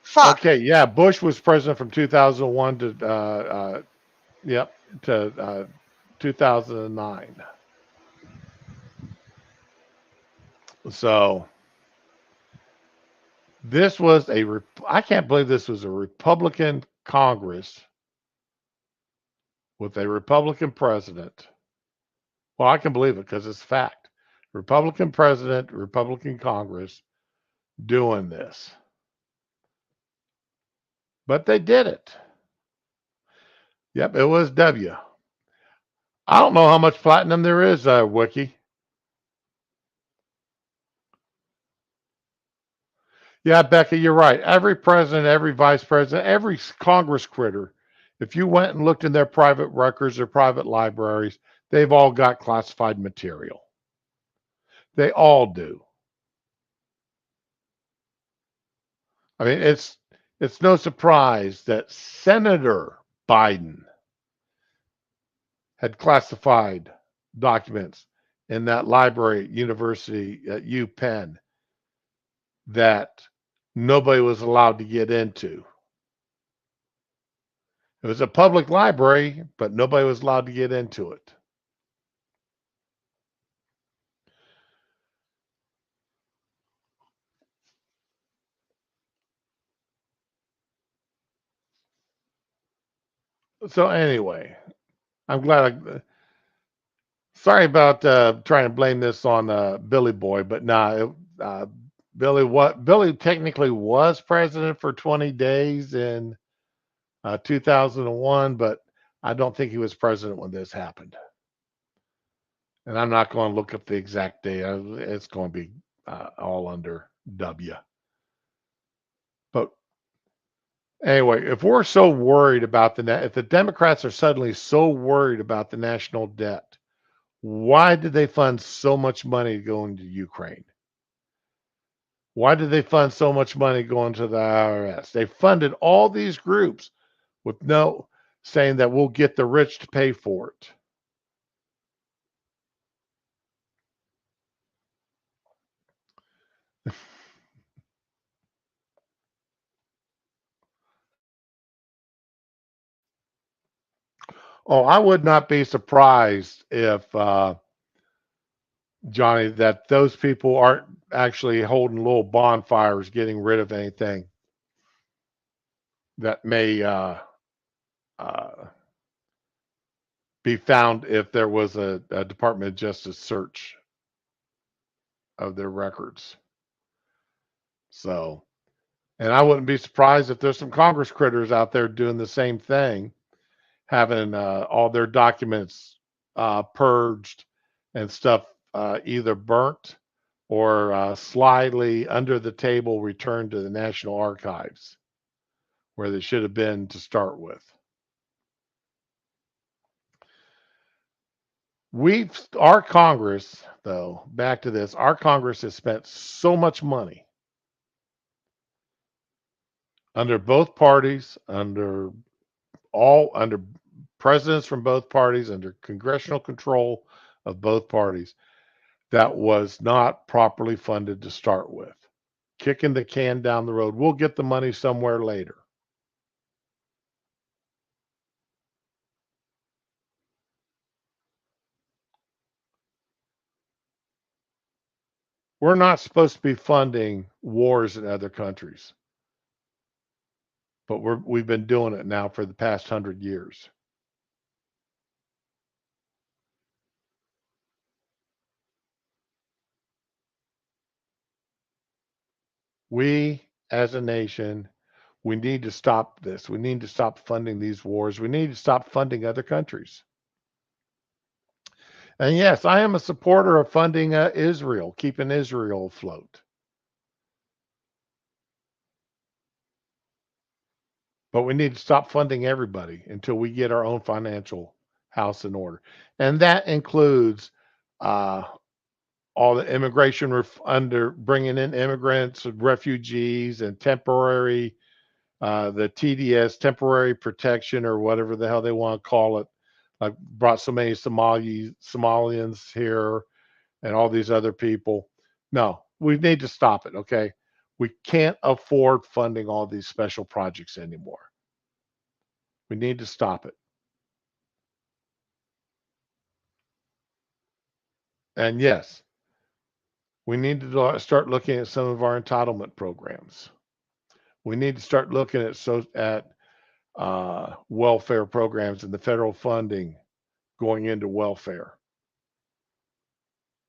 Fuck. Okay, yeah, Bush was president from 2001 to yep, to 2009. So this was I can't believe this was a Republican Congress with a Republican president. Well, I can believe it because it's fact. Republican president, Republican Congress doing this. But they did it. Yep, it was W. I don't know how much platinum there is, Wiki. Yeah, Becca, you're right. Every president, every vice president, every Congress critter, if you went and looked in their private records or private libraries, they've all got classified material. They all do. I mean, it's no surprise that Senator Biden had classified documents in that library at University at UPenn that nobody was allowed to get into. It was a public library, but nobody was allowed to get into it. So anyway, I'm glad. Sorry about trying to blame this on Billy Boy, but nah, Billy technically was president for 20 days in 2001, but I don't think he was president when this happened. And I'm not going to look up the exact date. It's going to be all under W. But anyway, if we're so worried about if the Democrats are suddenly so worried about the national debt, why did they fund so much money going to Ukraine? Why did they fund so much money going to the IRS? They funded all these groups with no saying that we'll get the rich to pay for it. Oh, I would not be surprised if Johnny, that those people aren't actually holding little bonfires, getting rid of anything that may uh, be found if there was a Department of Justice search of their records. So, and I wouldn't be surprised if there's some Congress critters out there doing the same thing, having all their documents purged and stuff either burnt or slyly under the table returned to the National Archives where they should have been to start with. Our Congress, though, back to this, our Congress has spent so much money under both parties, under presidents from both parties, under congressional control of both parties, that was not properly funded to start with. Kicking the can down the road. We'll get the money somewhere later. We're not supposed to be funding wars in other countries. but we've been doing it now for the past 100 years. We, as a nation, we need to stop this. We need to stop funding these wars. We need to stop funding other countries. And yes, I am a supporter of funding Israel, keeping Israel afloat. But we need to stop funding everybody until we get our own financial house in order. And that includes uh, all the immigration under bringing in immigrants, refugees, and temporary, the TDS, temporary protection, or whatever the hell they want to call it. Like brought so many Somalians here and all these other people. No, we need to stop it. Okay, we can't afford funding all these special projects anymore. We need to stop it. And yes, we need to start looking at some of our entitlement programs. We need to start looking at welfare programs and the federal funding going into welfare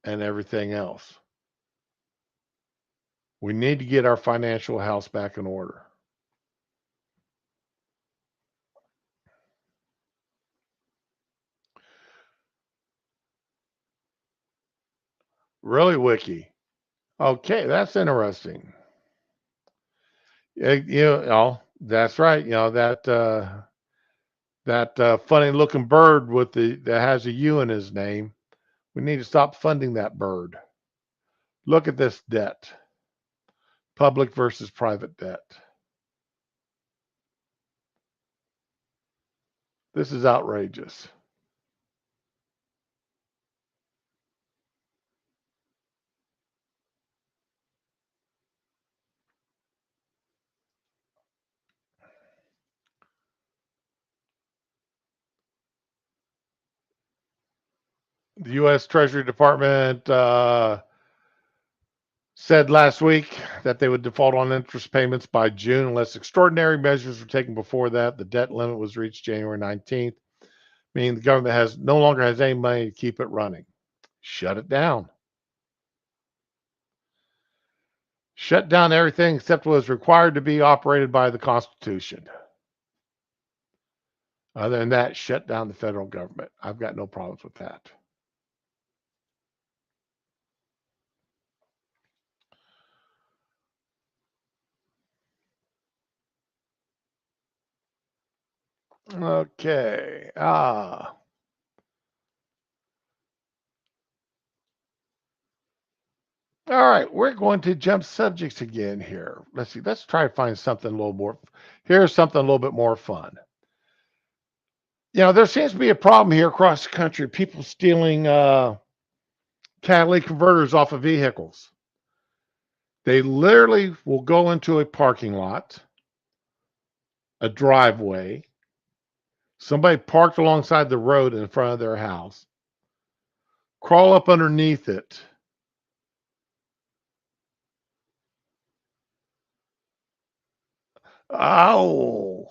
and everything else. We need to get our financial house back in order. Really, Wiki. Okay, that's interesting. That's right. That funny looking bird with the that has a U in his name. We need to stop funding that bird. Look at this debt, public versus private debt. This is outrageous. The U.S. Treasury Department said last week that they would default on interest payments by June unless extraordinary measures were taken before that. The debt limit was reached January 19th, meaning the government no longer has any money to keep it running. Shut it down. Shut down everything except what is required to be operated by the Constitution. Other than that, shut down the federal government. I've got no problems with that. Okay. All right, we're going to jump subjects again here. Let's see. Let's try to find something a little more. Here's something a little bit more fun. There seems to be a problem here across the country. People stealing catalytic converters off of vehicles. They literally will go into a parking lot, a driveway, somebody parked alongside the road in front of their house, crawl up underneath it. Oh,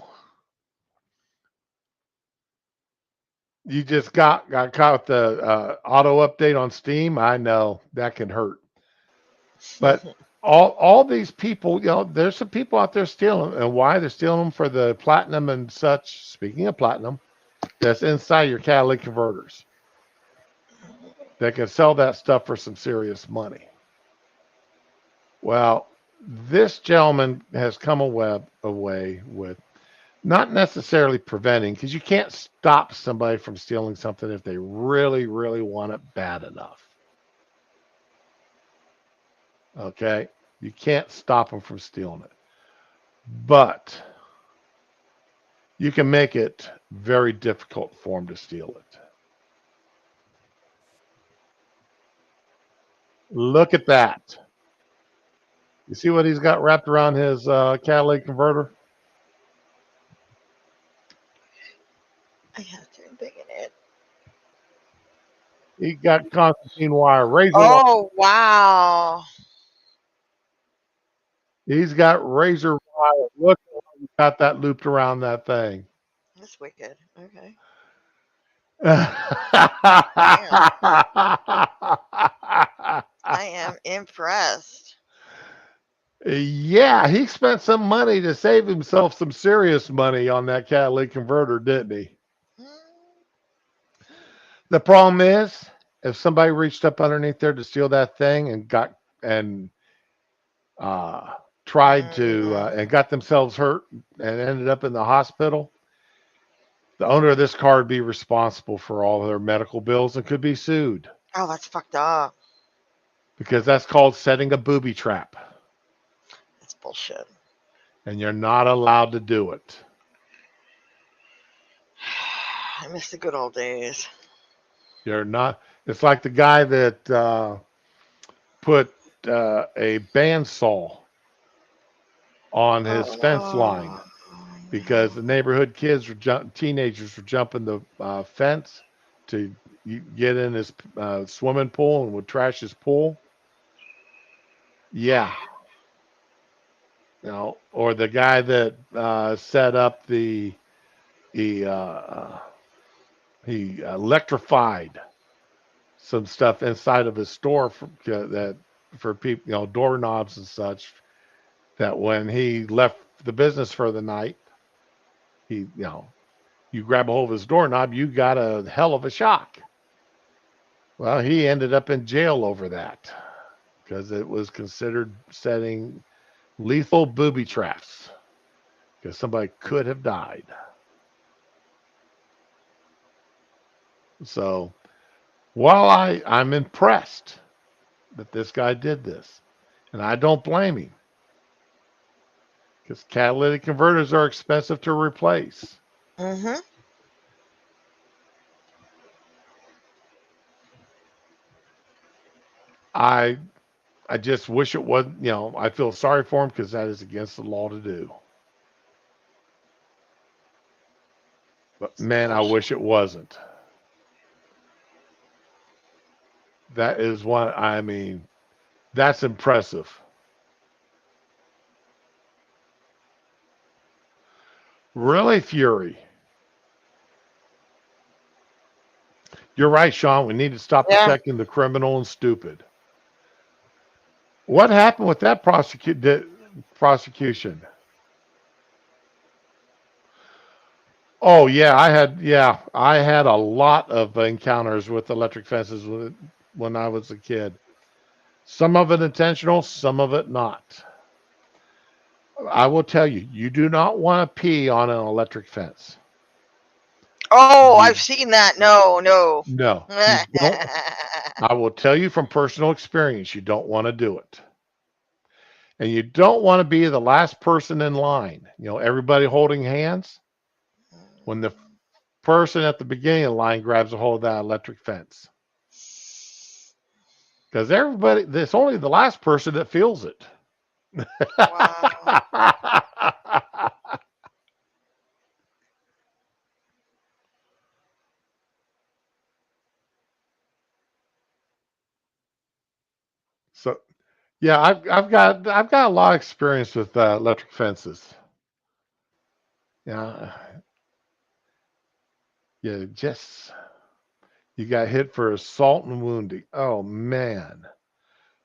you just got caught with the auto update on Steam. I know that can hurt, but all these people, there's some people out there stealing, and why they're stealing them for the platinum and such. Speaking of platinum, that's inside your catalytic converters. They can sell that stuff for some serious money. Well, this gentleman has come away with not necessarily preventing, because you can't stop somebody from stealing something if they really, really want it bad enough. Okay? You can't stop them from stealing it. But you can make it very difficult for them to steal it. Look at that. You see what he's got wrapped around his catalytic converter? I have to big in it. He got Constantine wire, razor wire. Oh wow. He's got razor wire. Look, got that looped around that thing. That's wicked. Okay. Damn. I am impressed. Yeah, he spent some money to save himself some serious money on that catalytic converter, didn't he? Mm, The problem is, if somebody reached up underneath there to steal that thing and and uh, tried to mm. and got themselves hurt and ended up in the hospital, the owner of this car would be responsible for all their medical bills and could be sued Oh, that's fucked up. because that's called setting a booby trap, That's bullshit. and you're not allowed to do it. I miss the good old days. You're not. It's like the guy that put a bandsaw on his fence line Oh, because the neighborhood kids were teenagers were jumping the fence to get in his swimming pool and would trash his pool. Yeah, or the guy that set up he he electrified some stuff inside of his store that for people, doorknobs and such. That when he left the business for the night, he you grab a hold of his doorknob, you got a hell of a shock. Well, he ended up in jail over that because it was considered setting lethal booby traps because somebody could have died. So while I'm impressed that this guy did this, and I don't blame him because catalytic converters are expensive to replace. mm-hmm. I I just wish it wasn't. I feel sorry for him because that is against the law to do. But Some man, I bullshit. wish it wasn't. That is one. I mean, that's impressive. Really, Fury. You're right, Sean. We need to stop Yeah. protecting the criminal and stupid. What happened with that prosecution? Oh I had a lot of encounters with electric fences when I was a kid. Some of it intentional, some of it not. I will tell you, you do not want to pee on an electric fence. Oh, You I've seen that. No, no. no, you don't. I will tell you from personal experience, you don't want to do it. And you don't want to be the last person in line. Everybody holding hands. When the person at the beginning of the line grabs a hold of that electric fence. Because it's only the last person that feels it. Wow. So yeah, I've got a lot of experience with electric fences. Yeah, yeah, just you got hit for assault and wounding. Oh man,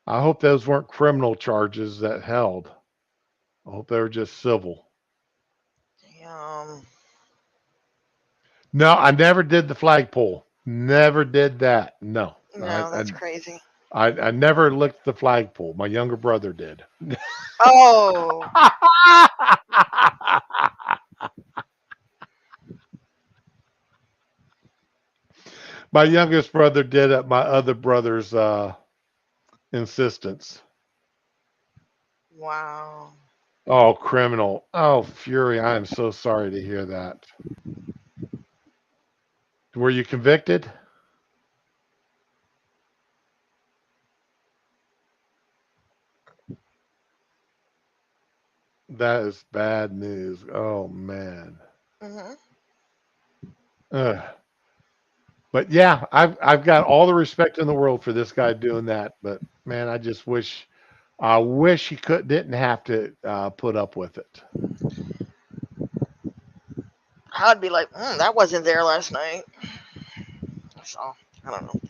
I hope those weren't criminal charges that held. I hope they were just civil. Damn. No, I never did the flagpole. Never did that. No, No, that's crazy. I never licked the flagpole. My younger brother did. Oh. My youngest brother did at my other brother's insistence. Wow. Oh, criminal. Oh, Fury. I am so sorry to hear that. Were you convicted? That is bad news. Oh, man. Mm-hmm. Ugh. But yeah, I've got all the respect in the world for this guy doing that. But man, I wish he didn't have to put up with it. I'd be like, that wasn't there last night. So I don't know.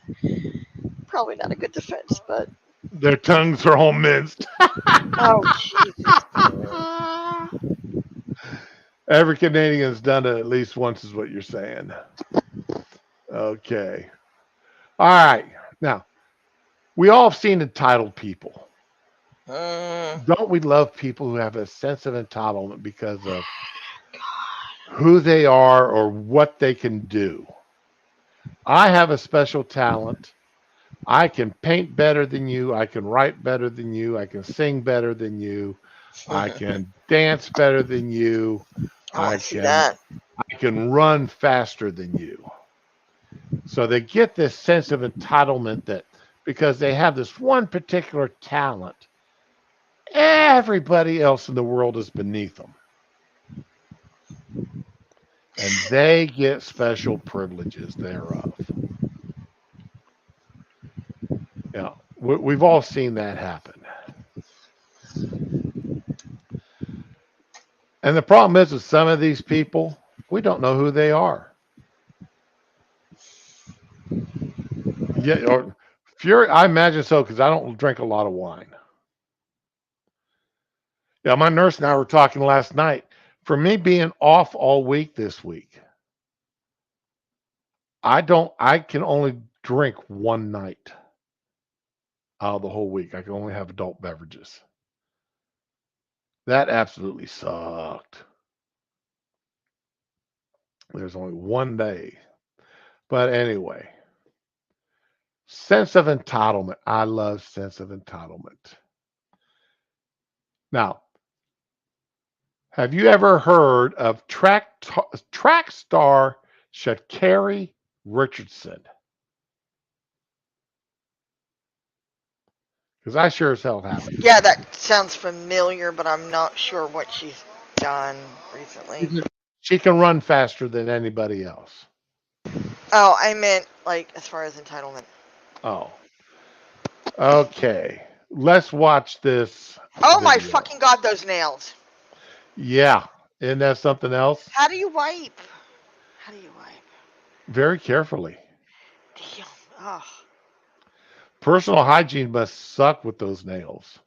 Probably not a good defense, but Their tongues are all minced. oh Jesus. Every Canadian's done it at least once, is what you're saying. Okay. All right. Now, we all have seen entitled people. Mm, Don't we love people who have a sense of entitlement because of who they are or what they can do? I have a special talent. I can paint better than you. I can write better than you. I can sing better than you. I can dance better than you. I want I to see can that. I can run faster than you. So they get this sense of entitlement that because they have this one particular talent, everybody else in the world is beneath them. And they get special privileges thereof. We've all seen that happen. And the problem is with some of these people, we don't know who they are. Yeah, or Fury, I imagine so because I don't drink a lot of wine. Yeah, my nurse and I were talking last night. For me being off all week this week, I can only drink one night out of the whole week. I can only have adult beverages. That absolutely sucked. There's only one day. But anyway, sense of entitlement. I love sense of entitlement. Now, have you ever heard of track star Sha'Carri Richardson? Because I sure as hell haven't. Yeah, that sounds familiar, but I'm not sure what she's done recently. She can run faster than anybody else. Oh, I meant like as far as entitlement. Oh, okay. Let's watch this Oh my video. fucking god, those nails. Yeah, isn't that something else? How do you wipe? How do you wipe? Very carefully. Damn. Oh. Personal hygiene must suck with those nails.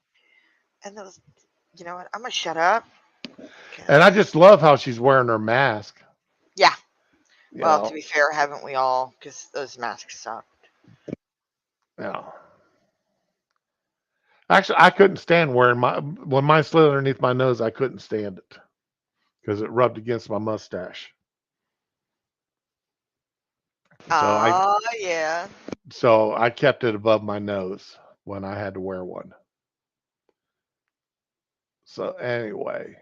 And those, you know what? I'm gonna shut up. And 'Cause- I just love how she's wearing her mask. yeah. You Well, to know, be fair, haven't we all? Because those masks suck. you know. Actually, I couldn't stand wearing my when mine slid underneath my nose. I couldn't stand it because it rubbed against my mustache. So I Oh yeah. so I kept it above my nose when I had to wear one. So anyway,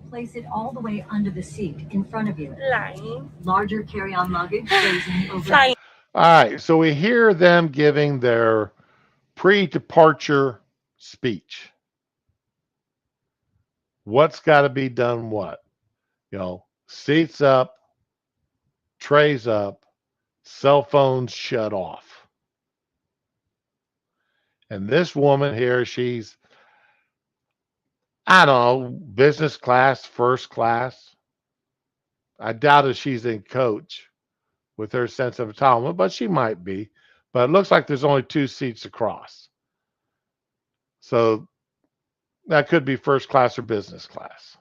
Place it all the way under the seat in front of you. Lying. Larger carry-on luggage stays in over. Lying. all right. So we hear them giving their pre-departure speech. What's got to be done? What seats up, trays up, cell phones shut off. And this woman here, she's I don't know, business class, first class. I doubt if she's in coach with her sense of entitlement, but she might be. But it looks like there's only two seats across. So that could be first class or business class.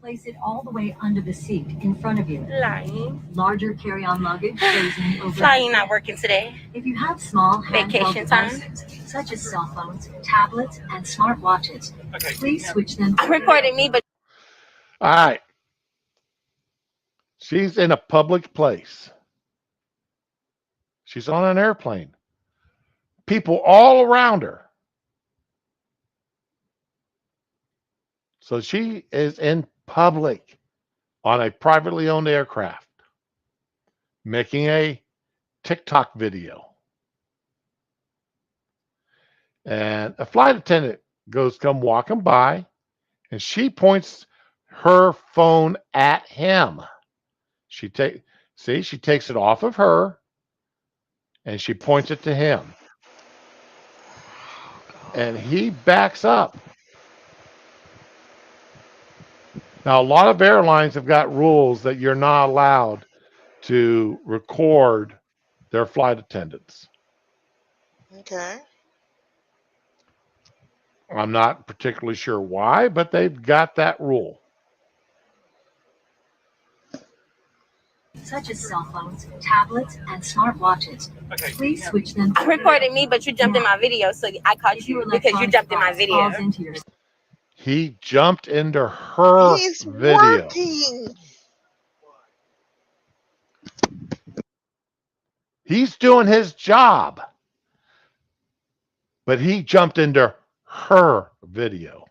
Place it all the way under the seat in front of you. Lying. Larger carry-on luggage stays in over. Flying, not working today. If you have small vacation devices, such as cell phones, tablets, and smartwatches, please switch them. Recording me, but All right. She's in a public place. She's on an airplane. People all around her. So she is in public on a privately owned aircraft making a TikTok video. And a flight attendant come walking by and she points her phone at him. She takes it off of her and she points it to him. And he backs up. Now, a lot of airlines have got rules that you're not allowed to record their flight attendants. Okay. I'm not particularly sure why, but they've got that rule. Such as cell phones, tablets, and smartwatches. Okay. Please switch them. You recorded me, but you jumped in my video, so I caught If you your because you electronic jumped in my device video. falls into your He jumped into her He's video. working. He's doing his job, but he jumped into her video.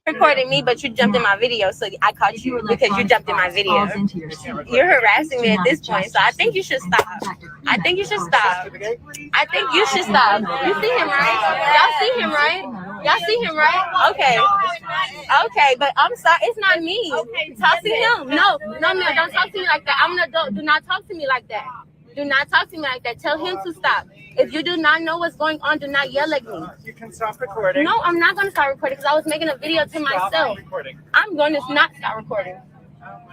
Recorded me, but you jumped in my video, so I caught if your you because you electronic jumped in my device video. falls into your seat. You're harassing me Do at not this point, adjust so I your think you seat should and stop. contact a I think you should crewmember stop. or I think you should stop. You see him, right? Y'all see him, right? Y'all see him, right? Okay. Okay, but I'm sorry, it's not me. Talk to him. No, don't talk to me like that. I'm an adult. Do not talk to me like that. Do not talk to me like that. Tell him to stop. If you do not know what's going on, do not yell at me. You can stop recording. No, I'm not going to start recording because I was making a video to myself. I'm going to not start recording.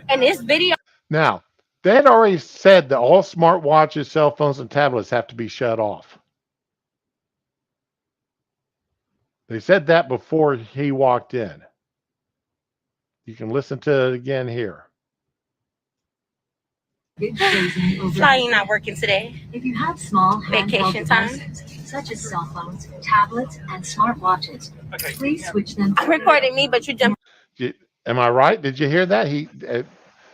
And this video. Now, they had already said that all smartwatches, cell phones, and tablets have to be shut off. They said that before he walked in. You can listen to it again here. Flying not working today. If you have small Vacation handheld time. devices, such as cell phones, tablets, and smartwatches, please switch them. Recorded me, but you jumped. Am I right? Did you hear that?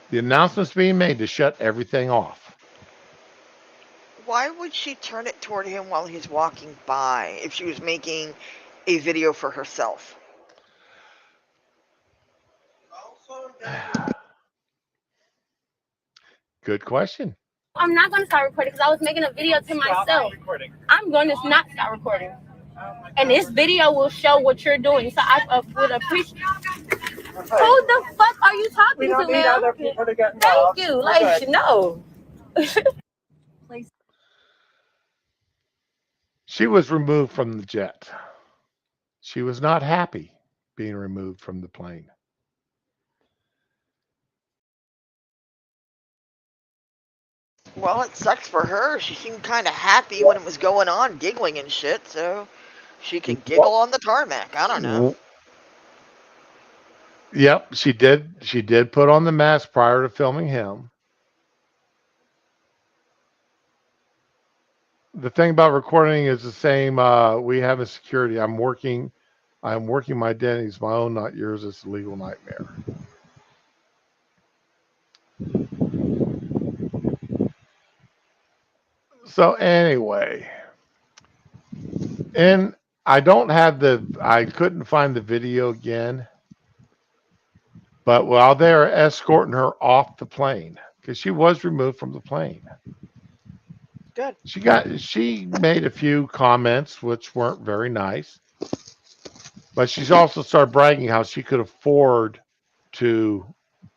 The announcement's being made to shut everything off. Why would she turn it toward him while he's walking by if she was making a video for herself? Good question. I'm not going to start recording because I was making a video to myself. I'm going to not start recording. And this video will show what you're doing. So I would appreciate. Who the fuck are you talking We don't to, need man? other people to get involved. Thank you. We're Like, good. no. She was removed from the jet. She was not happy being removed from the plane. Well, it sucks for her. She seemed kind of happy when it was going on, giggling and shit, so she can giggle on the tarmac. I don't know. Yep, she did. She did put on the mask prior to filming him. The thing about recording is the same. We have a security. I'm working my identity. It's my own, not yours. It's a legal nightmare. So anyway, and I couldn't find the video again. But while they're escorting her off the plane, because she was removed from the plane. Good. She made a few comments which weren't very nice. But she's also started bragging how she could afford to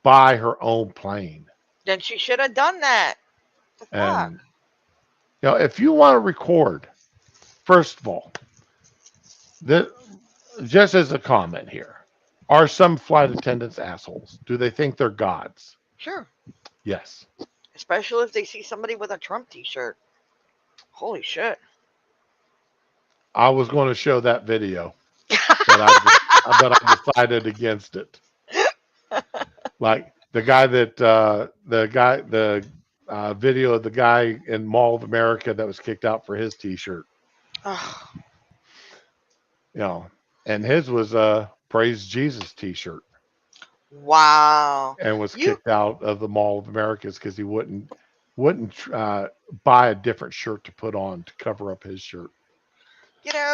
buy her own plane. Then she should have done that. The fuck? And if you want to record, first of all, just as a comment here, are some flight attendants assholes? Do they think they're gods? Sure. Yes. Especially if they see somebody with a Trump t-shirt. Holy shit. I was going to show that video, but I decided against it. Like the video of the guy in Mall of America that was kicked out for his t-shirt. And his was a Praise Jesus t-shirt. Wow. And was kicked out of the Mall of Americas because he wouldn't buy a different shirt to put on to cover up his shirt.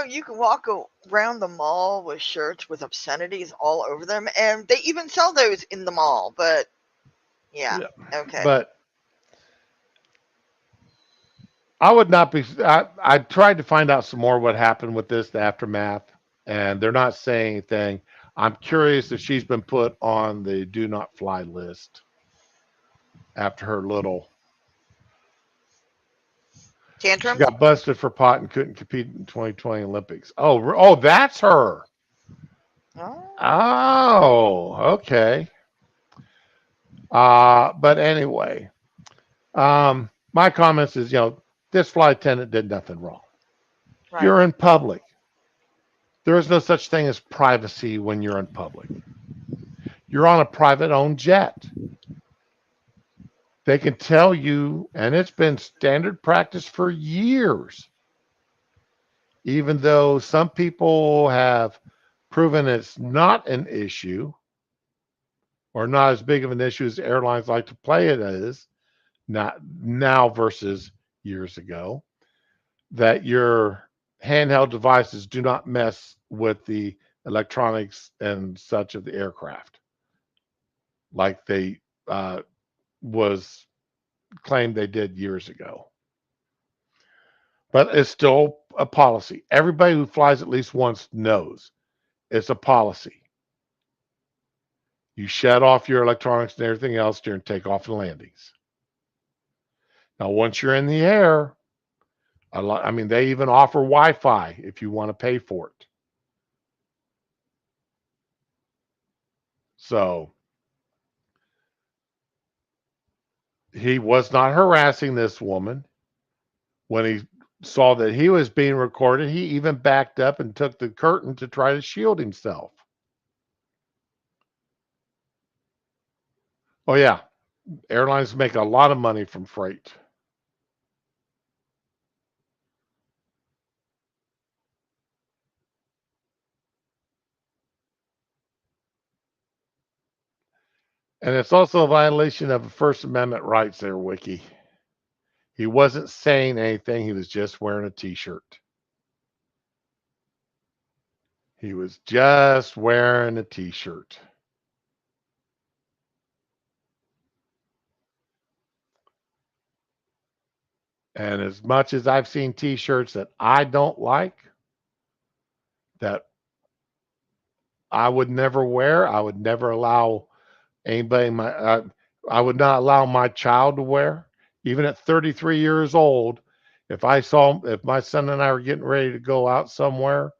You can walk around the mall with shirts with obscenities all over them, and they even sell those in the mall, but yeah. Okay. But I would not be, I tried to find out some more what happened with this, the aftermath, and they're not saying anything. I'm curious if she's been put on the do not fly list after her little. She Tantrums? got busted for pot and couldn't compete in 2020 Olympics. Oh, that's her. Oh. Oh, okay. But anyway, my comments is, this flight attendant did nothing wrong. Right. You're in public. There is no such thing as privacy when you're in public. You're on a private owned jet. They can tell you, and it's been standard practice for years, even though some people have proven it's not an issue or not as big of an issue as airlines like to play it as, not now versus years ago, that your handheld devices do not mess with the electronics and such of the aircraft like they was claimed they did years ago. But it's still a policy. Everybody who flies at least once knows it's a policy. You shut off your electronics and everything else during takeoff and landings. Now, once you're in the air, I mean, they even offer Wi-Fi if you want to pay for it. So he was not harassing this woman. When he saw that he was being recorded, he even backed up and took the curtain to try to shield himself. Oh, yeah. Airlines make a lot of money from freight. And it's also a violation of First Amendment rights there, Wiki. He wasn't saying anything. He was just wearing a T-shirt. He was just wearing a T-shirt. And as much as I've seen T-shirts that I don't like, that I would never wear, I would never allow anybody I would not allow my child to wear, even at 33 years old. If my son and I were getting ready to go out somewhere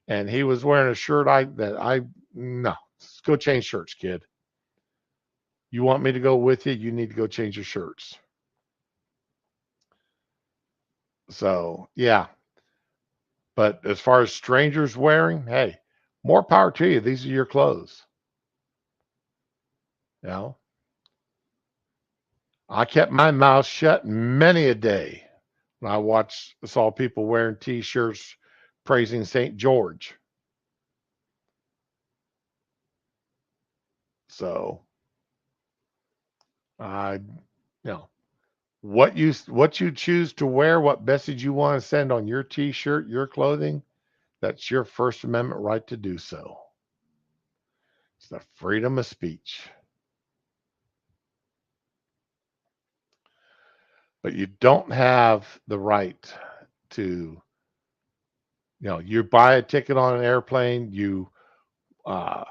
and he was wearing a shirt, no, go change shirts, kid. You want me to go with you? You need to go change your shirts. So yeah, but as far as strangers wearing, hey, more power to you. These are your clothes. You know, I kept my mouth shut many a day when I saw people wearing T-shirts praising St. George. So I, what you choose to wear, what message you want to send on your T-shirt, your clothing, that's your First Amendment right to do so. It's the freedom of speech. But you don't have the right to, you buy a ticket on an airplane, you uh,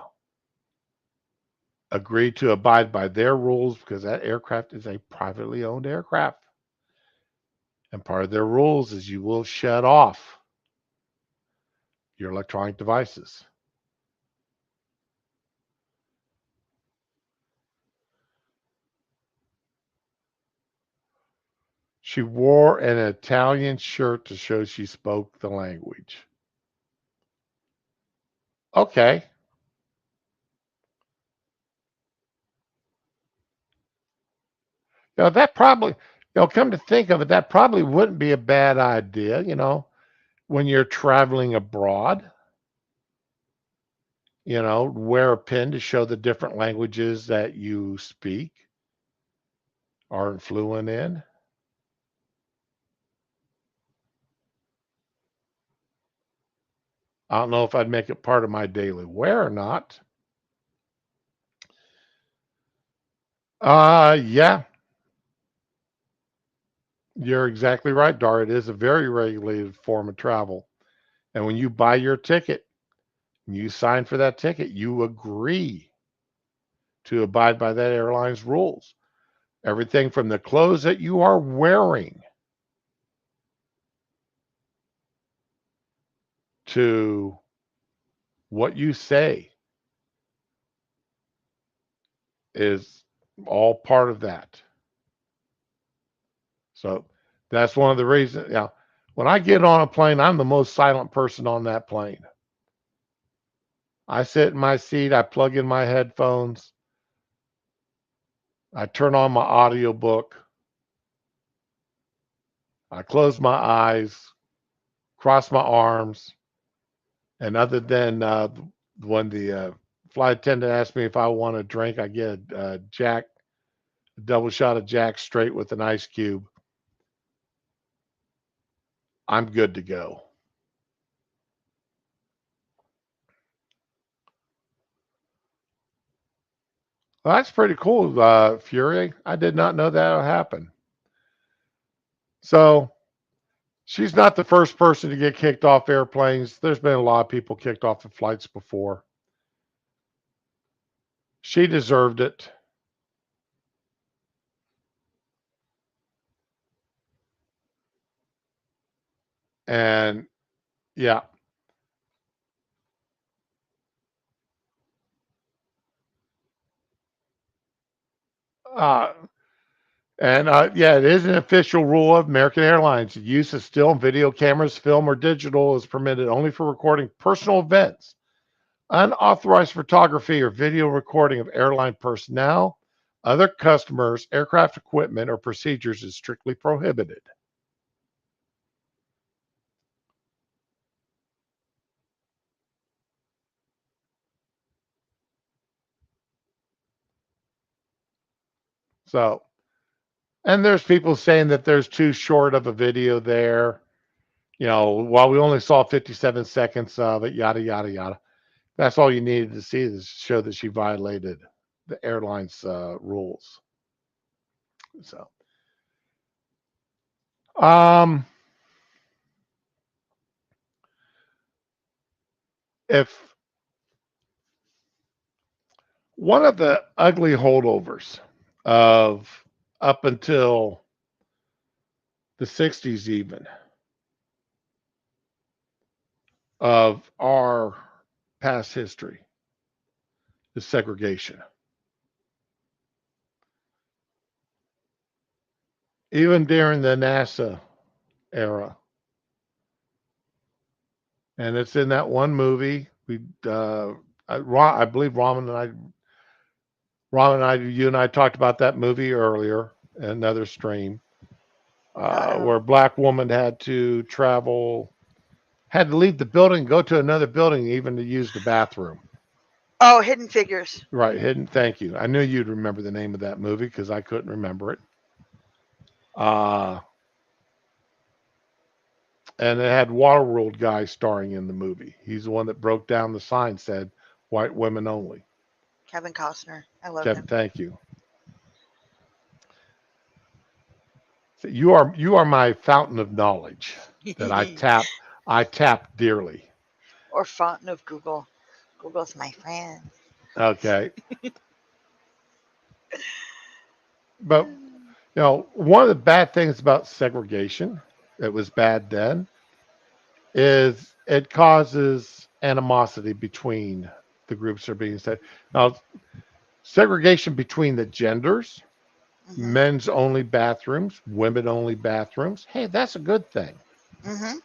agree to abide by their rules because that aircraft is a privately owned aircraft. And part of their rules is you will shut off your electronic devices. She wore an Italian shirt to show she spoke the language. Okay. That probably, come to think of it, that probably wouldn't be a bad idea, when you're traveling abroad. Wear a pin to show the different languages that you speak, are fluent in. I don't know if I'd make it part of my daily wear or not. Yeah, you're exactly right, Dar. It is a very regulated form of travel. And when you buy your ticket, you sign for that ticket, you agree to abide by that airline's rules. Everything from the clothes that you are wearing to what you say is all part of that. So that's one of the reasons. Yeah, when I get on a plane, I'm the most silent person on that plane. I sit in my seat, I plug in my headphones, I turn on my audiobook, I close my eyes, cross my arms, and other than when the flight attendant asks me if I want a drink, I get a double shot of Jack straight with an ice cube. I'm good to go. Well, that's pretty cool, Fury. I did not know that would happen. So she's not the first person to get kicked off airplanes. There's been a lot of people kicked off of flights before. She deserved it. And yeah. Uh, yeah, it is an official rule of American Airlines. The use of still and video cameras, film, or digital is permitted only for recording personal events. Unauthorized photography or video recording of airline personnel, other customers, aircraft equipment, or procedures is strictly prohibited. So, and there's people saying that there's too short of a video there. While we only saw 57 seconds of it, yada, yada, yada. That's all you needed to see to show that she violated the airline's rules. So, um, if one of the ugly holdovers of up until the 60s, even of our past history, is segregation. Even during the NASA era, and it's in that one movie. I believe you and I talked about that movie earlier, another stream, where a black woman had to leave the building, go to another building, even to use the bathroom. Oh, Hidden Figures. Right, Hidden. Thank you. I knew you'd remember the name of that movie because I couldn't remember it. And it had Waterworld guy starring in the movie. He's the one that broke down the sign said "White women only." Kevin Costner. I love Kevin, him. thank you. So you are my fountain of knowledge that I tap dearly. Or Fountain of Google. Google's my friend. Okay. But one of the bad things about segregation, it was bad then, is it causes animosity between the groups that are being said. Now, segregation between the genders, Mm-hmm. men's only bathrooms, women only bathrooms. Hey, that's a good thing. Mm-hmm.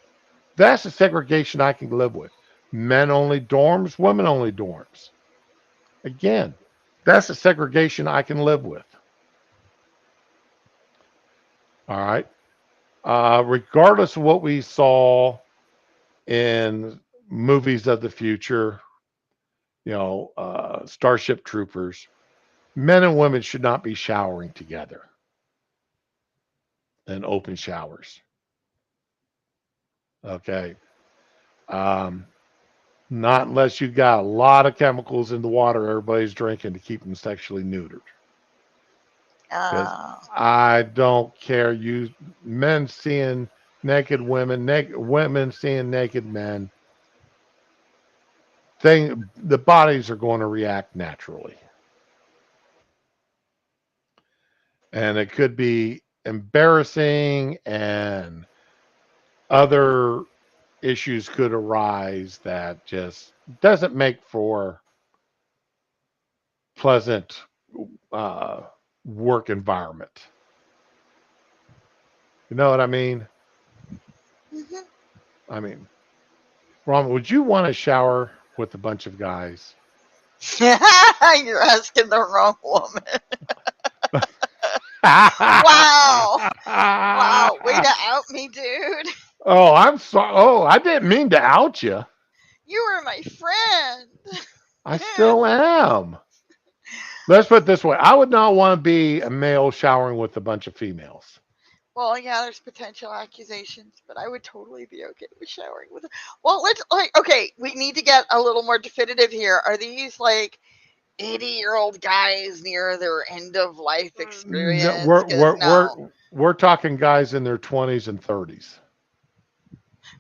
That's a segregation I can live with. Men only dorms, women only dorms. Again, that's a segregation I can live with. All right. Regardless of what we saw in movies of the future, Starship Troopers, men and women should not be showering together in open showers. Okay. Um, Not unless you got a lot of chemicals in the water everybody's drinking to keep them sexually neutered. Because I don't care. You men seeing naked women, women seeing naked men. The bodies are going to react naturally, and it could be embarrassing and other issues could arise that just doesn't make for pleasant uh, work environment. You know what I mean? Mhm. I mean, Ron, would you want to shower with a bunch of guys? You're asking the wrong woman. Wow. Wow. Way to out me, dude. Oh, I'm sorry. Oh, I didn't mean to out you. You were my friend. I still am. Let's put it this way. I would not want to be a male showering with a bunch of females. Well, yeah, there's potential accusations, but I would totally be okay with showering with. Well, let's okay. We need to get a little more definitive here. Are these like 80-year-old guys near their end of life No, experience? Because no, we're talking guys in their 20s and 30s.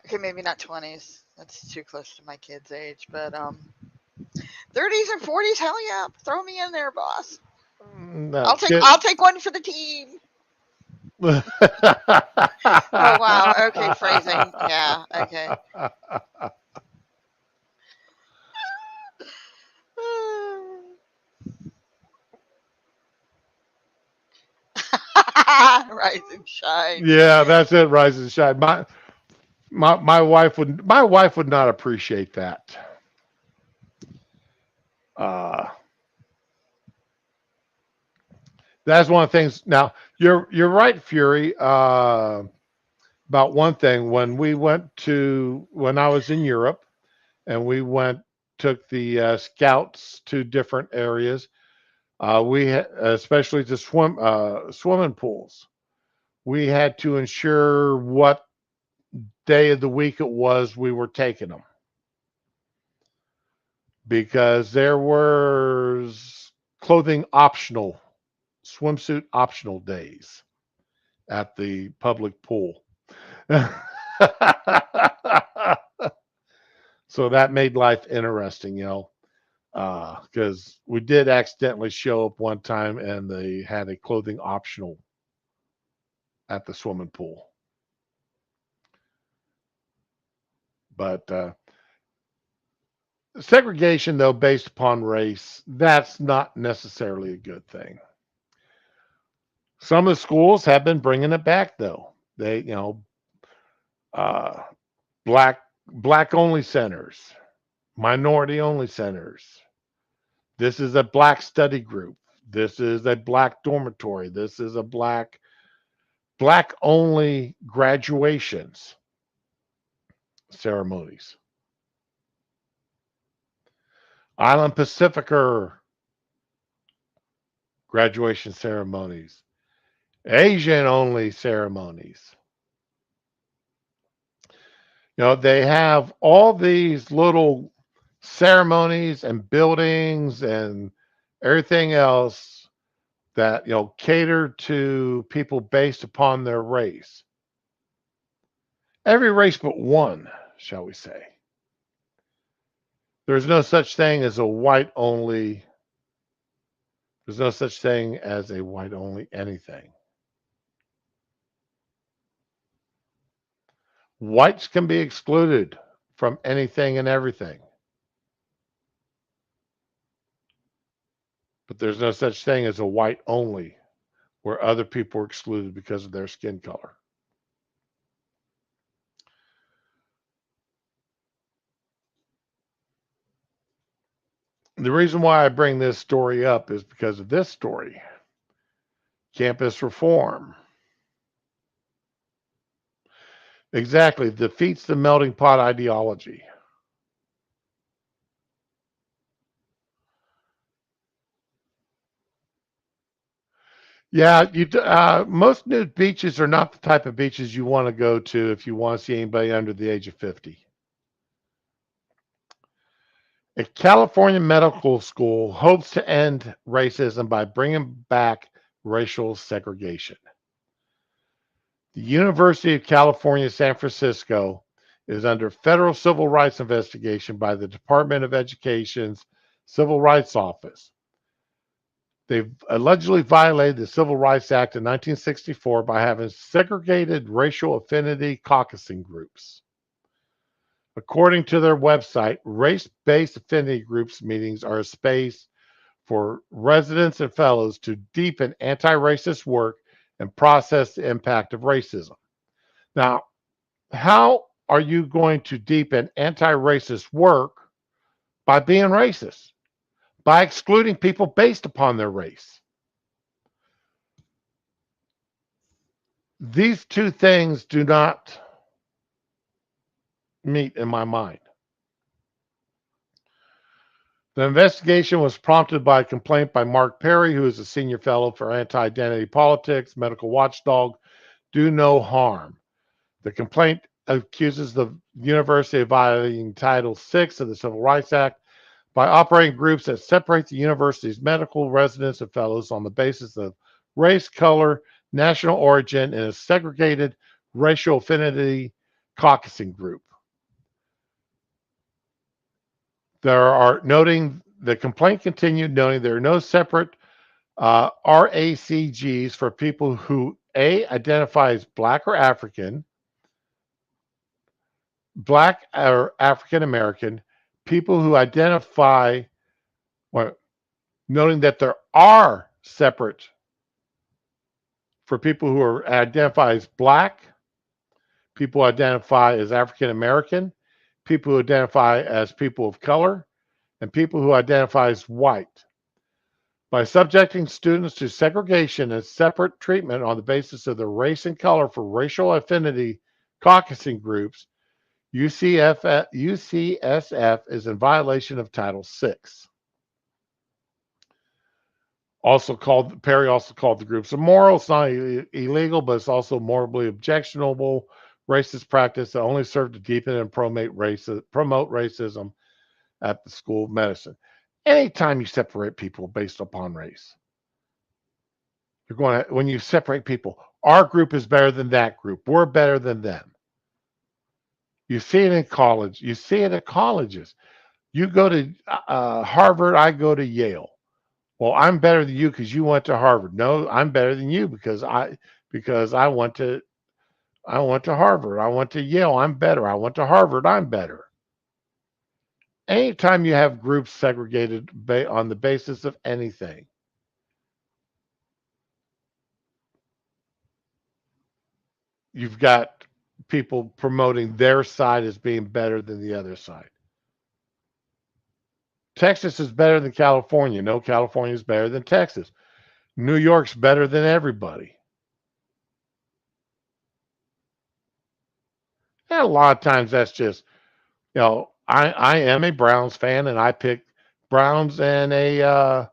okay, maybe not 20s. That's too close to my kid's age, but 30s and 40s. Hell yeah, throw me in there, boss. No, kid. I'll take one for the team. Oh wow. Okay, phrasing. Yeah. Okay. Rise and shine. Yeah, that's it. Rise and shine. My wife would not appreciate that. Uh, that's one of the things. Now you're right, Fury. About one thing when I was in Europe and we went took the scouts to different areas. Especially to swimming pools. We had to ensure what day of the week it was we were taking them because there was clothing optional, swimsuit optional days at the public pool. So that made life interesting, because we did accidentally show up one time and they had a clothing optional at the swimming pool. But segregation, though, based upon race, that's not necessarily a good thing. Some of the schools have been bringing it back, though. They, uh, black only centers, minority only centers. This is a black study group. This is a black dormitory. This is a black only graduations ceremonies. Island Pacificer graduation ceremonies. Asian only ceremonies. They have all these little ceremonies and buildings and everything else that, cater to people based upon their race. Every race but one, shall we say. There's no such thing as a white only. There's no such thing as a white only anything. Whites can be excluded from anything and everything. But there's no such thing as a white only where other people are excluded because of their skin color. The reason why I bring this story up is because of this story. Campus reform. Exactly. Defeats the melting pot ideology. Yeah, most nude beaches are not the type of beaches you want to go to if you want to see anybody under the age of 50. A California medical school hopes to end racism by bringing back racial segregation. The University of California, San Francisco is under federal civil rights investigation by the Department of Education's Civil Rights Office. They've allegedly violated the Civil Rights Act of 1964 by having segregated racial affinity caucusing groups. According to their website, race-based affinity groups meetings are a space for residents and fellows to deepen anti-racist work and process the impact of racism. Now, how are you going to deepen anti-racist work by being racist? By excluding people based upon their race. These two things do not meet in my mind. The investigation was prompted by a complaint by Mark Perry, who is a senior fellow for anti-identity politics, medical watchdog, Do No Harm. The complaint accuses the university of violating Title VI of the Civil Rights Act by operating groups that separate the university's medical residents and fellows on the basis of race, color, national origin in a segregated racial affinity caucusing group. The complaint continued, noting there are no separate RACGs for people who identify as Black or African, Black or African American, people who identify, well, noting that there are separate for people who identify as Black, people who identify as African American, people who identify as people of color, and people who identify as white. By subjecting students to segregation and separate treatment on the basis of their race and color for racial affinity caucusing groups, UCSF is in violation of Title VI. Perry also called the groups immoral. It's not illegal, but it's also morally objectionable racist practice that only served to deepen and promote racism at the School of Medicine. Anytime you separate people based upon race, when you separate people, our group is better than that group. We're better than them. You see it in college. You see it at colleges. You go to Harvard, I go to Yale. Well, I'm better than you because you went to Harvard. No, I'm better than you because I went to Harvard. I went to Yale. I'm better. I went to Harvard. I'm better. Anytime you have groups segregated on the basis of anything, you've got people promoting their side as being better than the other side. Texas is better than California. No, California is better than Texas. New York's better than everybody. And a lot of times that's just, I am a Browns fan and I pick Browns and a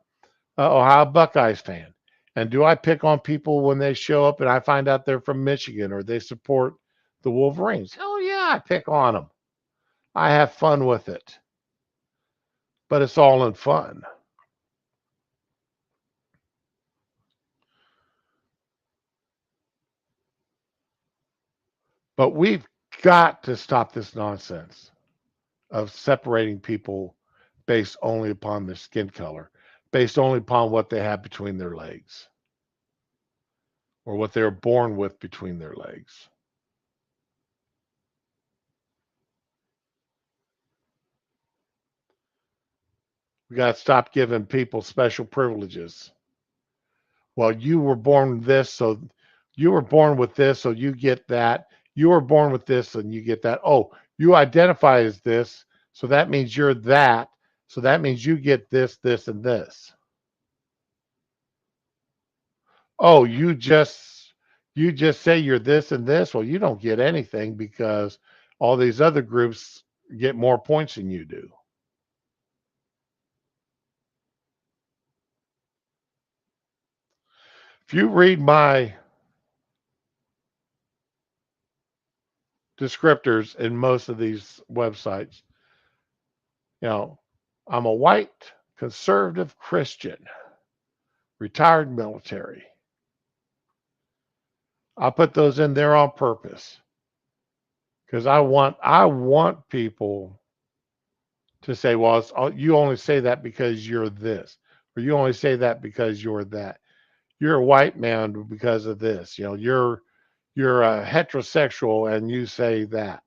Ohio Buckeyes fan. And do I pick on people when they show up and I find out they're from Michigan or they support the Wolverines? Oh, yeah, I pick on them. I have fun with it. But it's all in fun. But we've got to stop this nonsense of separating people based only upon their skin color, based only upon what they have between their legs or what they were born with between their legs. We got to stop giving people special privileges. Well, you were born this, so you were born with this, so you get that. You were born with this, and you get that. Oh, you identify as this, so that means you're that. So that means you get this, this, and this. Oh, you just say you're this and this. Well, you don't get anything because all these other groups get more points than you do. If you read my descriptors in most of these websites, I'm a white conservative Christian, retired military. I put those in there on purpose because I want people to say, well, you only say that because you're this, or you only say that because you're that. You're a white man because of this. You're a heterosexual and you say that.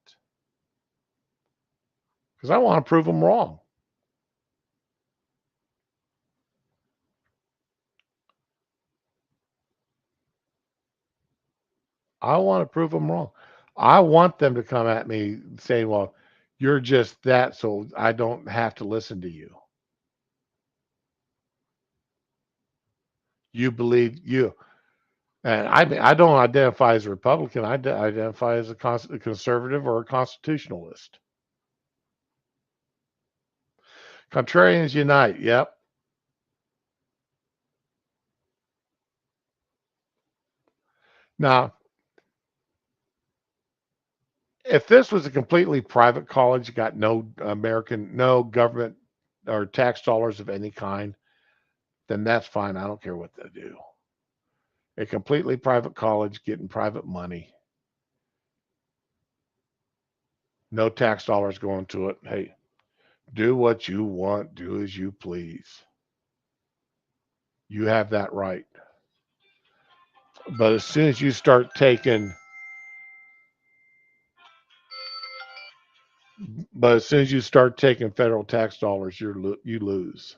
because I want to prove them wrong. I want to prove them wrong. I want them to come at me saying, well, you're just that, so I don't have to listen to you. You believe you. And I don't identify as a Republican. I identify as a conservative or a constitutionalist. Contrarians unite. Yep. Now, if this was a completely private college, got no government or tax dollars of any kind, then that's fine. I don't care what they do. A completely private college getting private money, no tax dollars going to it. Hey, do what you want, do as you please. You have that right. But as soon as you start taking, but as soon as you start taking federal tax dollars, you lose.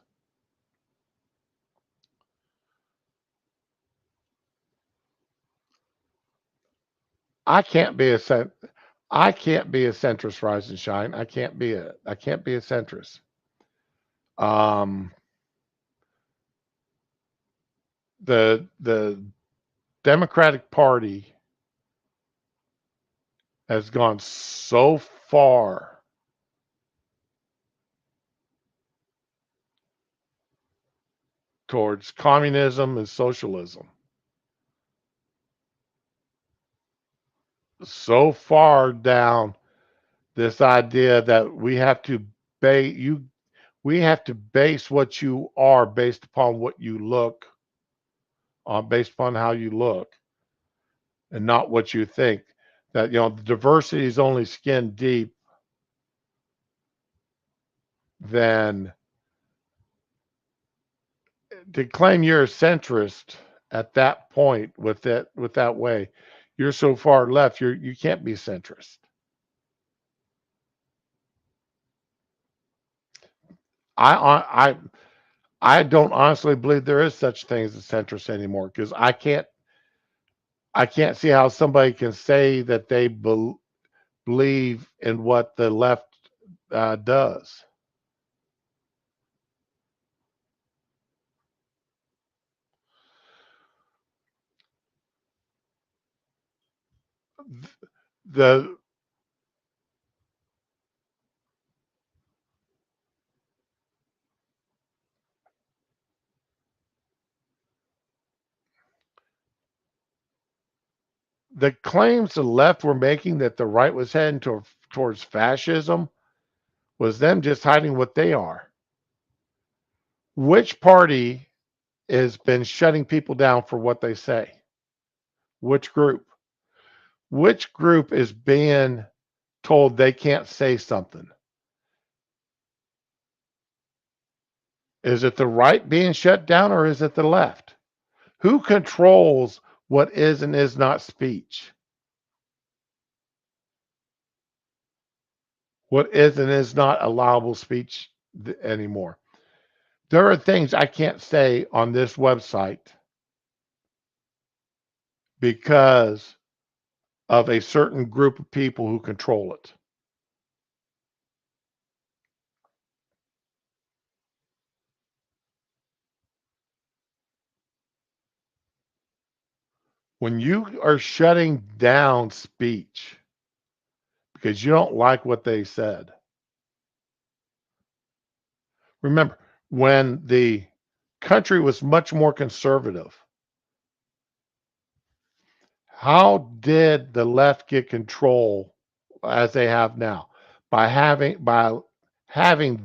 I can't be a I can't be a centrist, rise and shine. I can't be a centrist. Um, the Democratic Party has gone so far towards communism and socialism, so far down this idea that we have to base what you are based upon what you look on, based upon how you look, and not what you think. That the diversity is only skin deep. Then to claim you're a centrist at that point with that way, you're so far left. You can't be centrist. I I don't honestly believe there is such thing as a centrist anymore because I can't see how somebody can say that they believe in what the left does. The the claims the left were making that the right was heading towards fascism was them just hiding what they are. Which party has been shutting people down for what they say? Which group? Which group is being told they can't say something? Is it the right being shut down or is it the left? Who controls what is and is not speech? What is and is not allowable speech anymore? There are things I can't say on this website because of a certain group of people who control it. When you are shutting down speech because you don't like what they said, remember when the country was much more conservative, how did the left get control as they have now? By having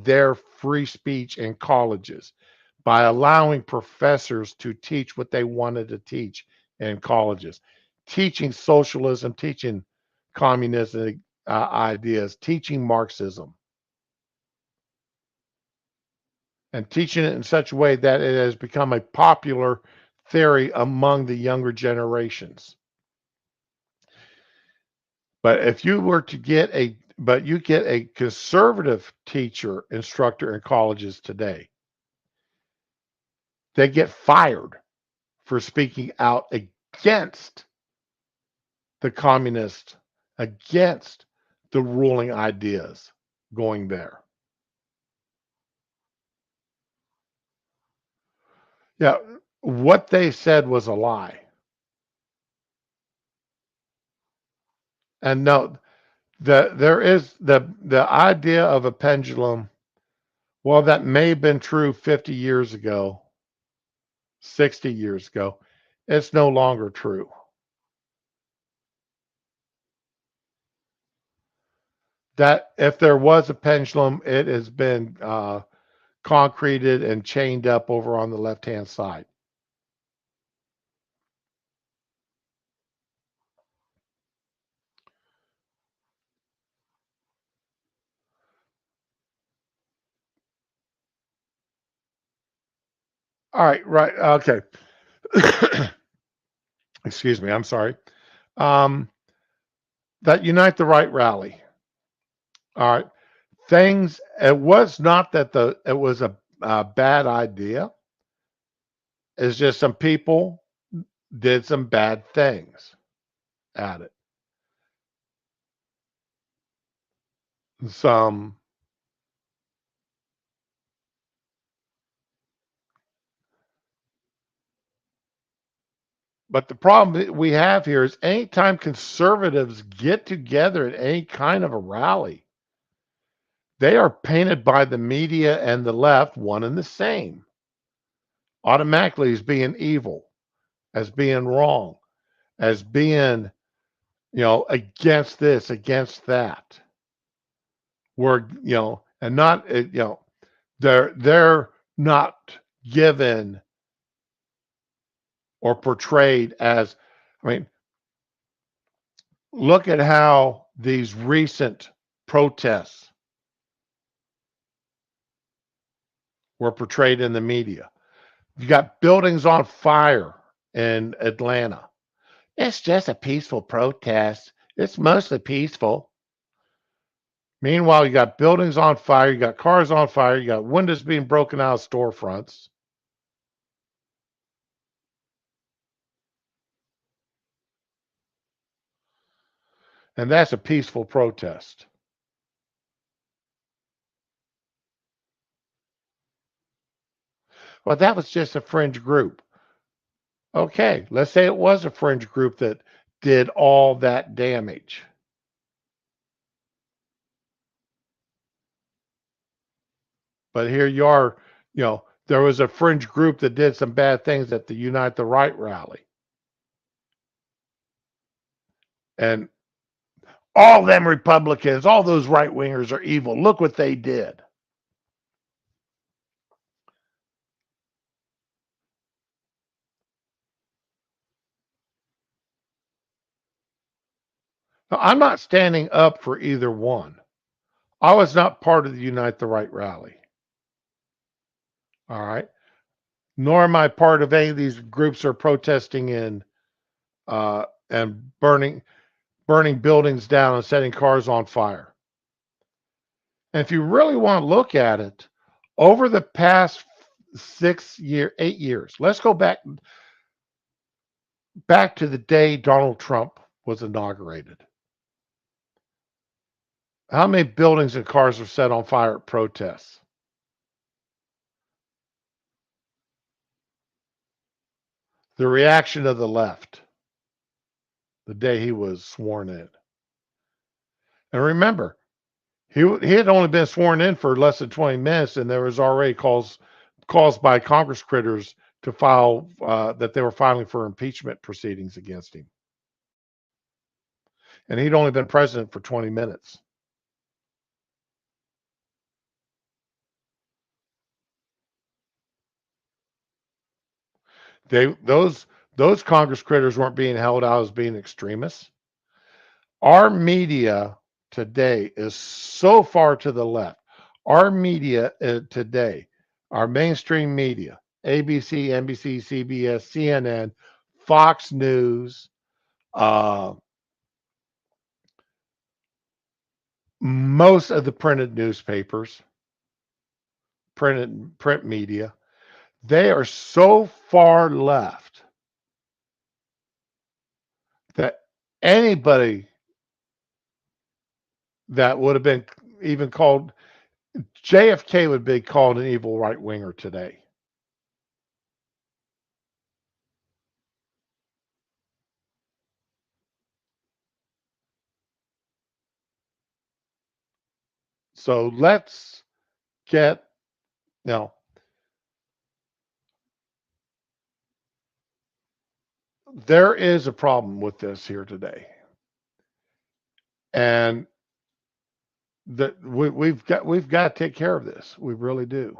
their free speech in colleges, by allowing professors to teach what they wanted to teach in colleges, teaching socialism, teaching communism ideas, teaching Marxism, and teaching it in such a way that it has become a popular theory among the younger generations. But if you were to get but you get a conservative teacher, instructor in colleges today, they get fired for speaking out against the communist, against the ruling ideas going there. Yeah, what they said was a lie. And no, there is the idea of a pendulum. Well, that may have been true 50 years ago, 60 years ago. It's no longer true. That if there was a pendulum, it has been concreted and chained up over on the left hand side. All right, right, okay. Excuse me, I'm sorry. Um, that Unite the Right rally. All right, things. It was not that it was a bad idea. It's just some people did some bad things at it. Some, but the problem that we have here is anytime conservatives get together at any kind of a rally, they are painted by the media and the left one and the same, automatically as being evil, as being wrong, as being, against this, against that. We're, and not, they're not given or portrayed as, I mean, look at how these recent protests were portrayed in the media. You got buildings on fire in Atlanta. It's just a peaceful protest. It's mostly peaceful. Meanwhile, you got buildings on fire, you got cars on fire, you got windows being broken out of storefronts. And that's a peaceful protest. Well, that was just a fringe group. Okay, let's say it was a fringe group that did all that damage. But here you are, there was a fringe group that did some bad things at the Unite the Right rally. And all them Republicans, all those right wingers are evil. Look what they did. Now, I'm not standing up for either one. I was not part of the Unite the Right rally. All right. Nor am I part of any of these groups that are protesting in and burning buildings down and setting cars on fire. And if you really want to look at it, over the past 8 years, let's go back to the day Donald Trump was inaugurated. How many buildings and cars were set on fire at protests? The reaction of the left the day he was sworn in. And remember, he had only been sworn in for less than 20 minutes, and there was already calls by Congress critters to file that they were filing for impeachment proceedings against him. And he'd only been president for 20 minutes. Those Congress critters weren't being held out as being extremists. Our media today is so far to the left. Our media today, our mainstream media, ABC, NBC, CBS, CNN, Fox News, most of the printed newspapers, print media, they are so far left that anybody that would have been even called JFK would be called an evil right winger today. So let's get, you know, there is a problem with this here today. And that we've got to take care of this. We really do.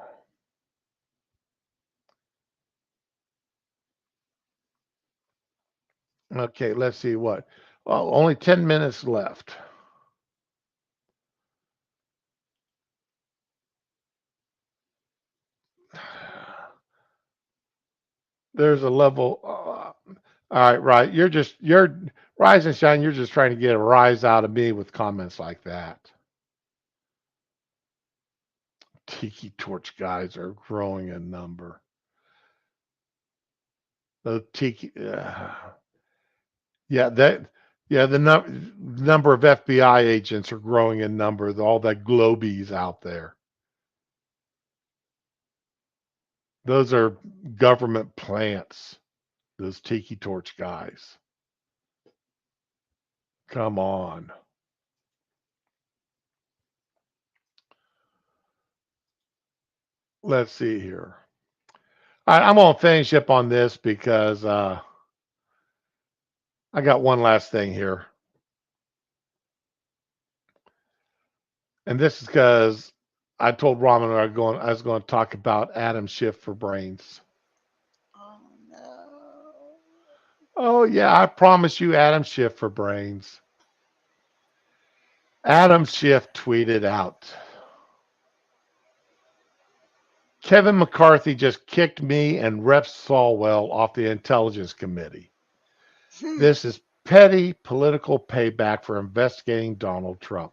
Okay, let's see what. Well, only 10 minutes left. There's a level. All right, right. You're rise and shine. You're just trying to get a rise out of me with comments like that. Tiki torch guys are growing in number. The tiki, yeah, yeah, the number of FBI agents are growing in number. All that globies out there. Those are government plants. Those tiki torch guys. Come on. Let's see here. I'm gonna finish up on this because I got one last thing here, and this is because I told Ramen I was going to talk about Adam Schiff for brains. Oh no. Oh yeah, I promise you, Adam Schiff for brains. Adam Schiff tweeted out, Kevin McCarthy just kicked me and Rep Swalwell off the Intelligence Committee. This is petty political payback for investigating Donald Trump.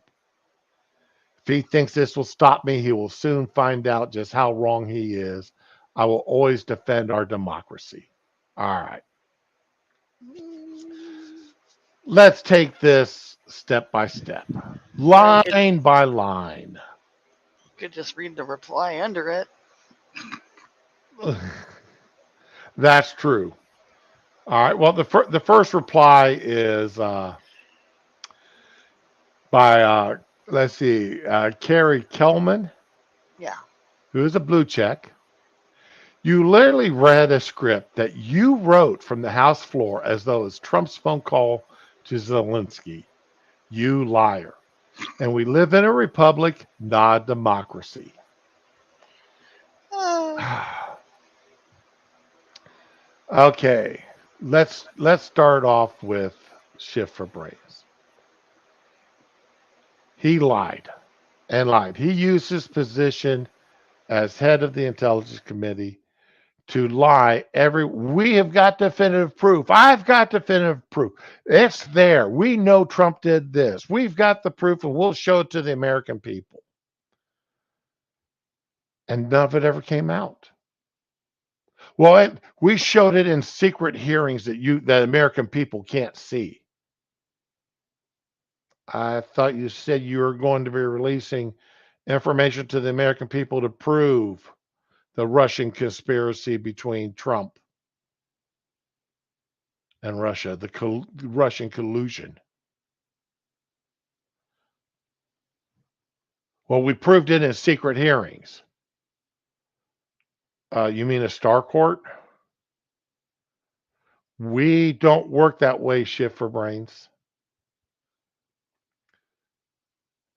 If he thinks this will stop me, he will soon find out just how wrong he is. I will always defend our democracy. All right. Let's take this step by step, line by line. Could just read the reply under it. That's true. All right. Well, the first reply is by let's see, Carrie Kellman, Yeah. who is a blue check. You literally read a script that you wrote from the House floor as though it's Trump's phone call to Zelensky. You liar. And we live in a republic, not a democracy. Okay, let's start off with Schiff for brains. He lied and lied. He used his position as head of the Intelligence Committee to lie. We have got definitive proof. I've got definitive proof. It's there. We know Trump did this. We've got the proof and we'll show it to the American people. And none of it ever came out. Well, we showed it in secret hearings that American people can't see. I thought you said you were going to be releasing information to the American people to prove the Russian conspiracy between Trump and Russia, the Russian collusion. Well, we proved it in secret hearings. You mean a star court? We don't work that way, Shift for Brains.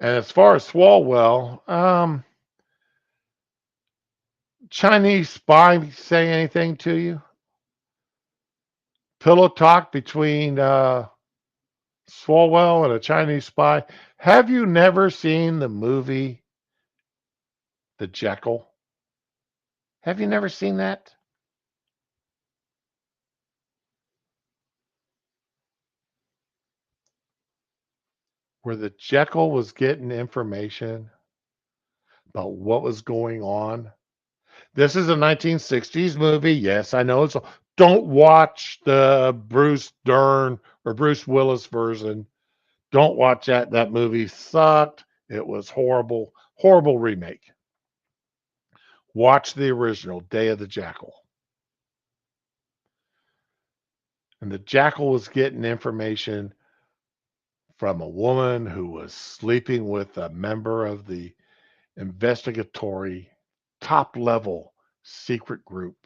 And as far as Swalwell, Chinese spy say anything to you? Pillow talk between Swalwell and a Chinese spy. Have you never seen the movie The Jekyll? Have you never seen that? where the Jekyll was getting information about what was going on. This is a 1960s movie. Yes, I know it's. Don't watch the Bruce Dern or Bruce Willis version. Don't watch that. That movie sucked. It was horrible. Horrible remake. Watch the original, Day of the Jackal. And the Jackal was getting information from a woman who was sleeping with a member of the investigatory top level secret group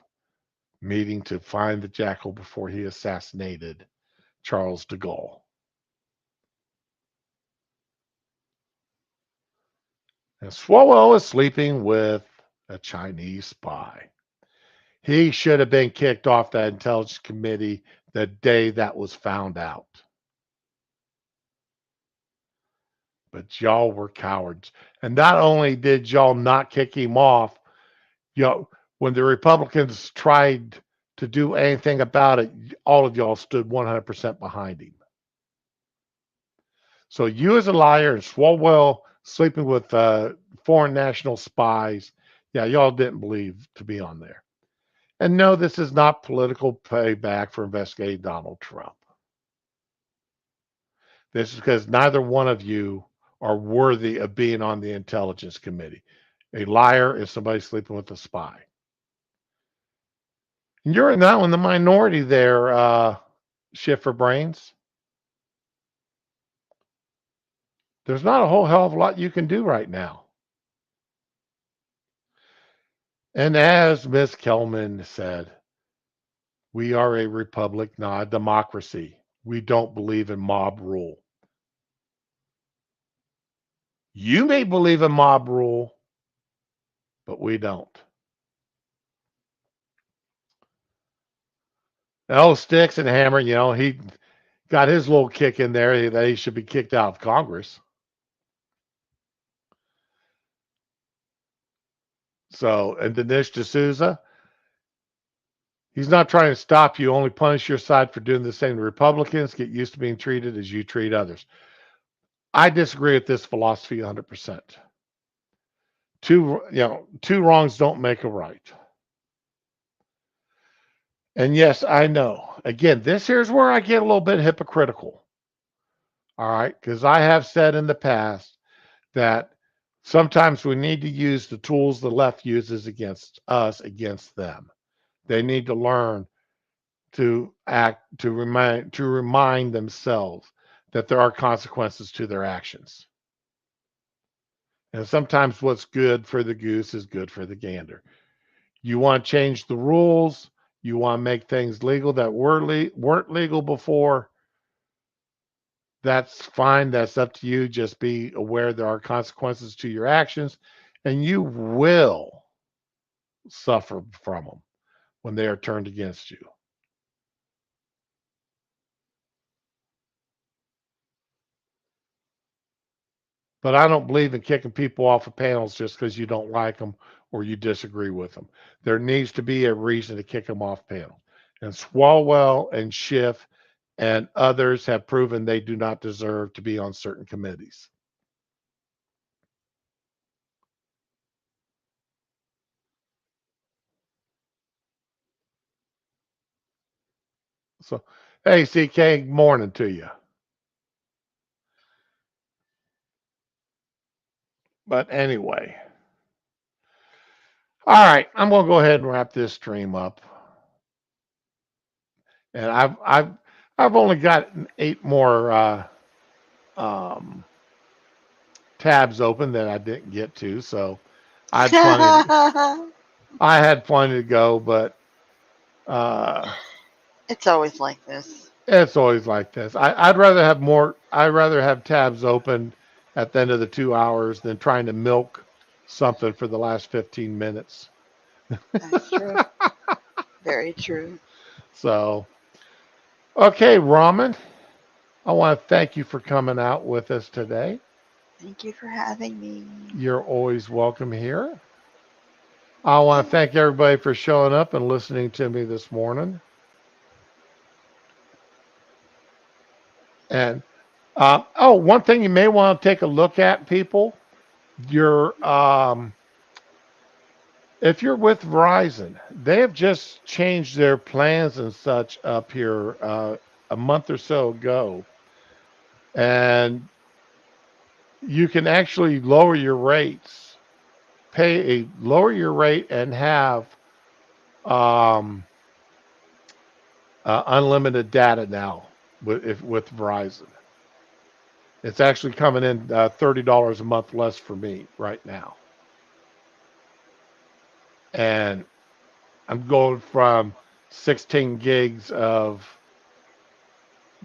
meeting to find the Jackal before he assassinated Charles de Gaulle. And Swalwell is sleeping with a Chinese spy. He should have been kicked off that intelligence committee the day that was found out. But y'all were cowards. And not only did y'all not kick him off, when the Republicans tried to do anything about it, all of y'all stood 100% behind him. So you as a liar and Swalwell sleeping with foreign national spies, yeah, y'all didn't believe to be on there. And no, this is not political payback for investigating Donald Trump. This is because neither one of you are worthy of being on the intelligence committee. A liar is somebody sleeping with a spy. And you're not in the minority there, Shift for Brains. There's not a whole hell of a lot you can do right now. And as Miss Kelman said, we are a republic, not a democracy. We don't believe in mob rule. You may believe in mob rule, but we don't. Oh, Sticks and Hammer, he got his little kick in there that he should be kicked out of Congress. So, and Dinesh D'Souza, he's not trying to stop you, only punish your side for doing the same. The Republicans get used to being treated as you treat others. I disagree with this philosophy 100%. Two wrongs don't make a right. And yes, I know. Again, this here's where I get a little bit hypocritical. All right, because I have said in the past that sometimes we need to use the tools the left uses against us, against them. They need to learn to remind themselves that there are consequences to their actions. And sometimes what's good for the goose is good for the gander. You want to change the rules, you want to make things legal that weren't legal before. That's fine. That's up to you. Just be aware there are consequences to your actions, and you will suffer from them when they are turned against you. But I don't believe in kicking people off of panels just because you don't like them or you disagree with them. There needs to be a reason to kick them off panel. And Swalwell and Schiff and others have proven they do not deserve to be on certain committees. So, hey, CK, morning to you. But anyway, all right, I'm going to go ahead and wrap this stream up. And I've only got 8 more tabs open that I didn't get to, so I had plenty to go, but it's always like this. It's always like this. I'd rather have more. I'd rather have tabs open at the end of the 2 hours than trying to milk something for the last 15 minutes. That's true. Very true. So, okay, Ramen, I want to thank you for coming out with us today. Thank you for having me. You're always welcome here. I want to thank everybody for showing up and listening to me this morning. And One thing you may want to take a look at, people. Your If you're with Verizon, they have just changed their plans and such up here a month or so ago, and you can actually lower your rates, lower your rate, and have um, unlimited data now with Verizon. It's actually coming in $30 a month less for me right now, and I'm going from 16 gigs of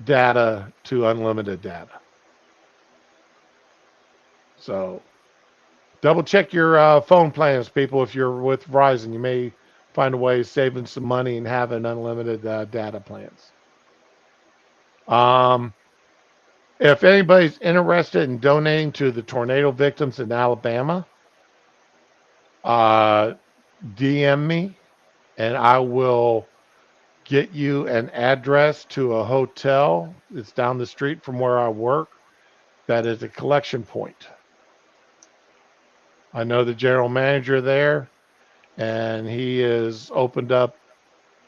data to unlimited data. So double check your phone plans, people. If you're with Verizon, you may find a way of saving some money and having unlimited data plans. Um, if anybody's interested in donating to the tornado victims in Alabama, uh, DM me and I will get you an address to a hotel that's down the street from where I work that is a collection point. I know the general manager there, and he has opened up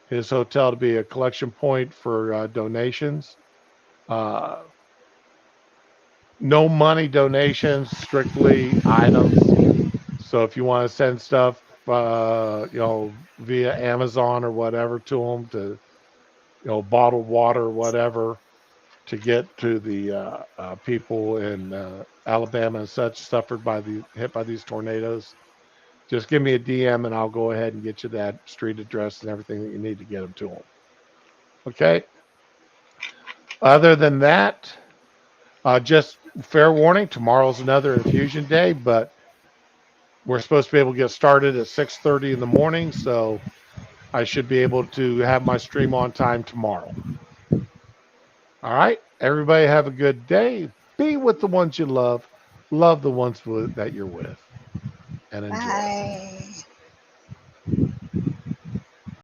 his hotel to be a collection point for donations. Uh, no money donations, strictly items. So if you want to send stuff, via Amazon or whatever to them, to bottled water or whatever, to get to the people in Alabama and such suffered by hit by these tornadoes, just give me a DM and I'll go ahead and get you that street address and everything that you need to get them to them. Okay. Other than that, just fair warning, tomorrow's another infusion day, but we're supposed to be able to get started at 6:30 in the morning, so I should be able to have my stream on time tomorrow. All right. Everybody have a good day. Be with the ones you love. Love the ones that you're with. And enjoy. Bye.